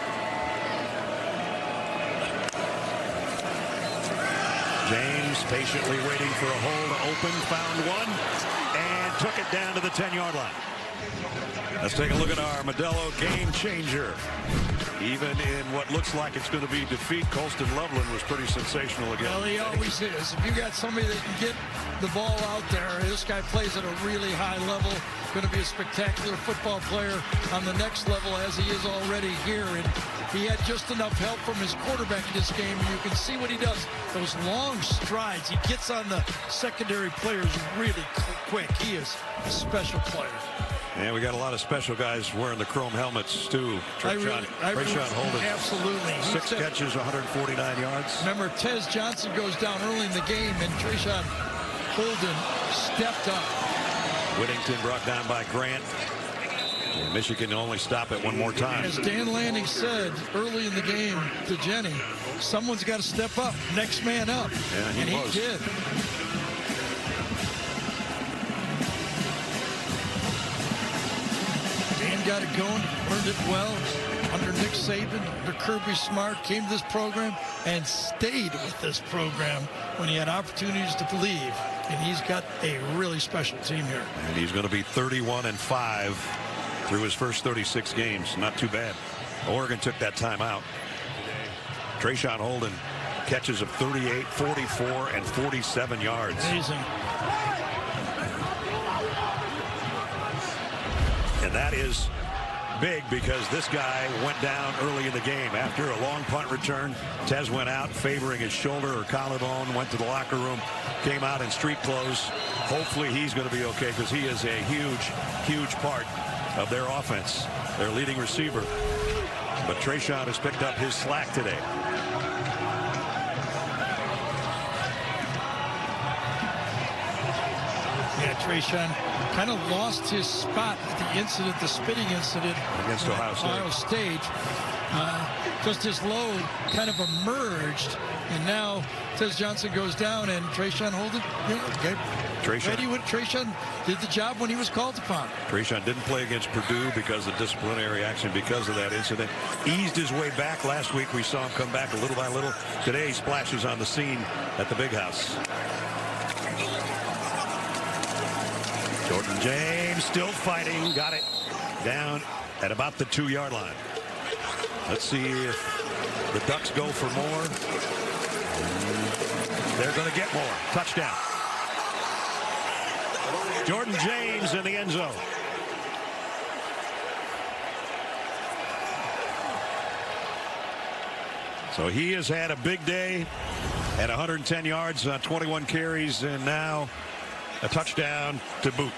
James patiently waiting for a hole to open, found one, and took it down to the 10-yard line. Let's take a look at our Modelo game changer. Even in what looks like it's going to be defeat, Colston Loveland was pretty sensational again. Well, he always is. If you got somebody that can get the ball out there, this guy plays at a really high level. Going to be a spectacular football player on the next level as he is already here. And he had just enough help from his quarterback in this game. And you can see what he does. Those long strides. He gets on the secondary players really quick. He is a special player. And we got a lot of special guys wearing the chrome helmets, too. Trayshawn Holden. Absolutely. 6 catches, 149 yards. Remember, Tez Johnson goes down early in the game, and Trayshawn Holden stepped up. Whittington brought down by Grant. And Michigan only stop it one more time. As Dan Lanning said early in the game to Jenny, someone's got to step up. Next man up. Yeah, and he did. Dan got it going, learned it well under Nick Saban, under Kirby Smart, came to this program and stayed with this program when he had opportunities to leave. And he's got a really special team here. And he's going to be 31-5 through his first 36 games. Not too bad. Oregon took that time out. Trayshawn Holden catches of 38, 44, and 47 yards. Amazing. And that is big because this guy went down early in the game. After a long punt return, Tez went out favoring his shoulder or collarbone, went to the locker room, came out in street clothes. Hopefully he's going to be okay because he is a huge part of their offense, their leading receiver. But Trayshawn has picked up his slack today. Yeah, Trayshawn kind of lost his spot at the incident, the spitting incident against Ohio State. Just his load kind of emerged, and now Tez Johnson goes down, and Trayshawn Holden, Trayshawn did the job when he was called upon. Trayshawn didn't play against Purdue because of disciplinary action because of that incident. Eased his way back. Last week we saw him come back a little by little. Today he splashes on the scene at the Big House. Jordan James still fighting. Got it down at about the 2-yard line. Let's see if the Ducks go for more. They're going to get more. Touchdown. Jordan James in the end zone. So he has had a big day at 110 yards on 21 carries, and now a touchdown to boot.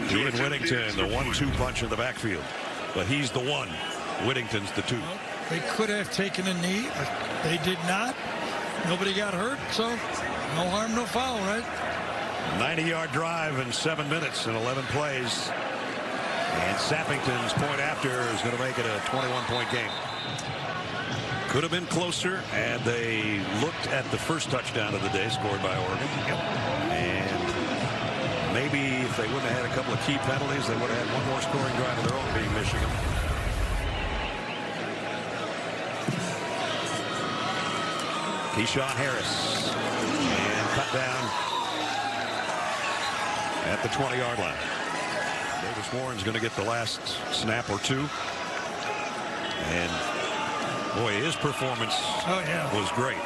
Ian Whittington, the 1-2 punch in the backfield. But he's the one. Whittington's the 2. Well, they could have taken a knee, but they did not. Nobody got hurt, so no harm, no foul, right? 90-yard drive in 7 minutes and 11 plays. And Sappington's point after is going to make it a 21-point game. Could have been closer, and they looked at the first touchdown of the day scored by Oregon. And maybe if they wouldn't have had a couple of key penalties, they would have had one more scoring drive of their own, being Michigan. Keyshawn Harris, and cut down at the 20-yard line. Davis Warren's going to get the last snap or two. And boy, his performance was great.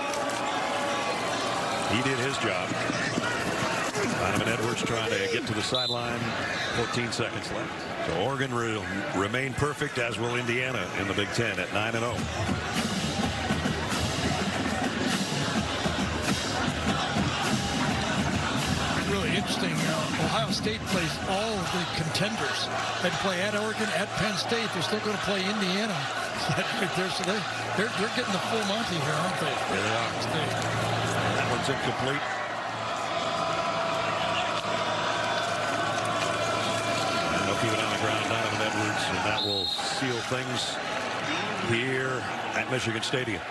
He did his job. Donovan Edwards trying to get to the sideline. 14 seconds left. So Oregon will remain perfect, as will Indiana in the Big Ten at 9-0. Really interesting. Ohio State plays all of the contenders. They play at Oregon, at Penn State. They're still going to play Indiana. Right there, so they're getting the full Monty here, aren't they? Yeah, they are. That one's incomplete. And they'll keep it on the ground, Donovan Edwards, and that will seal things here at Michigan Stadium.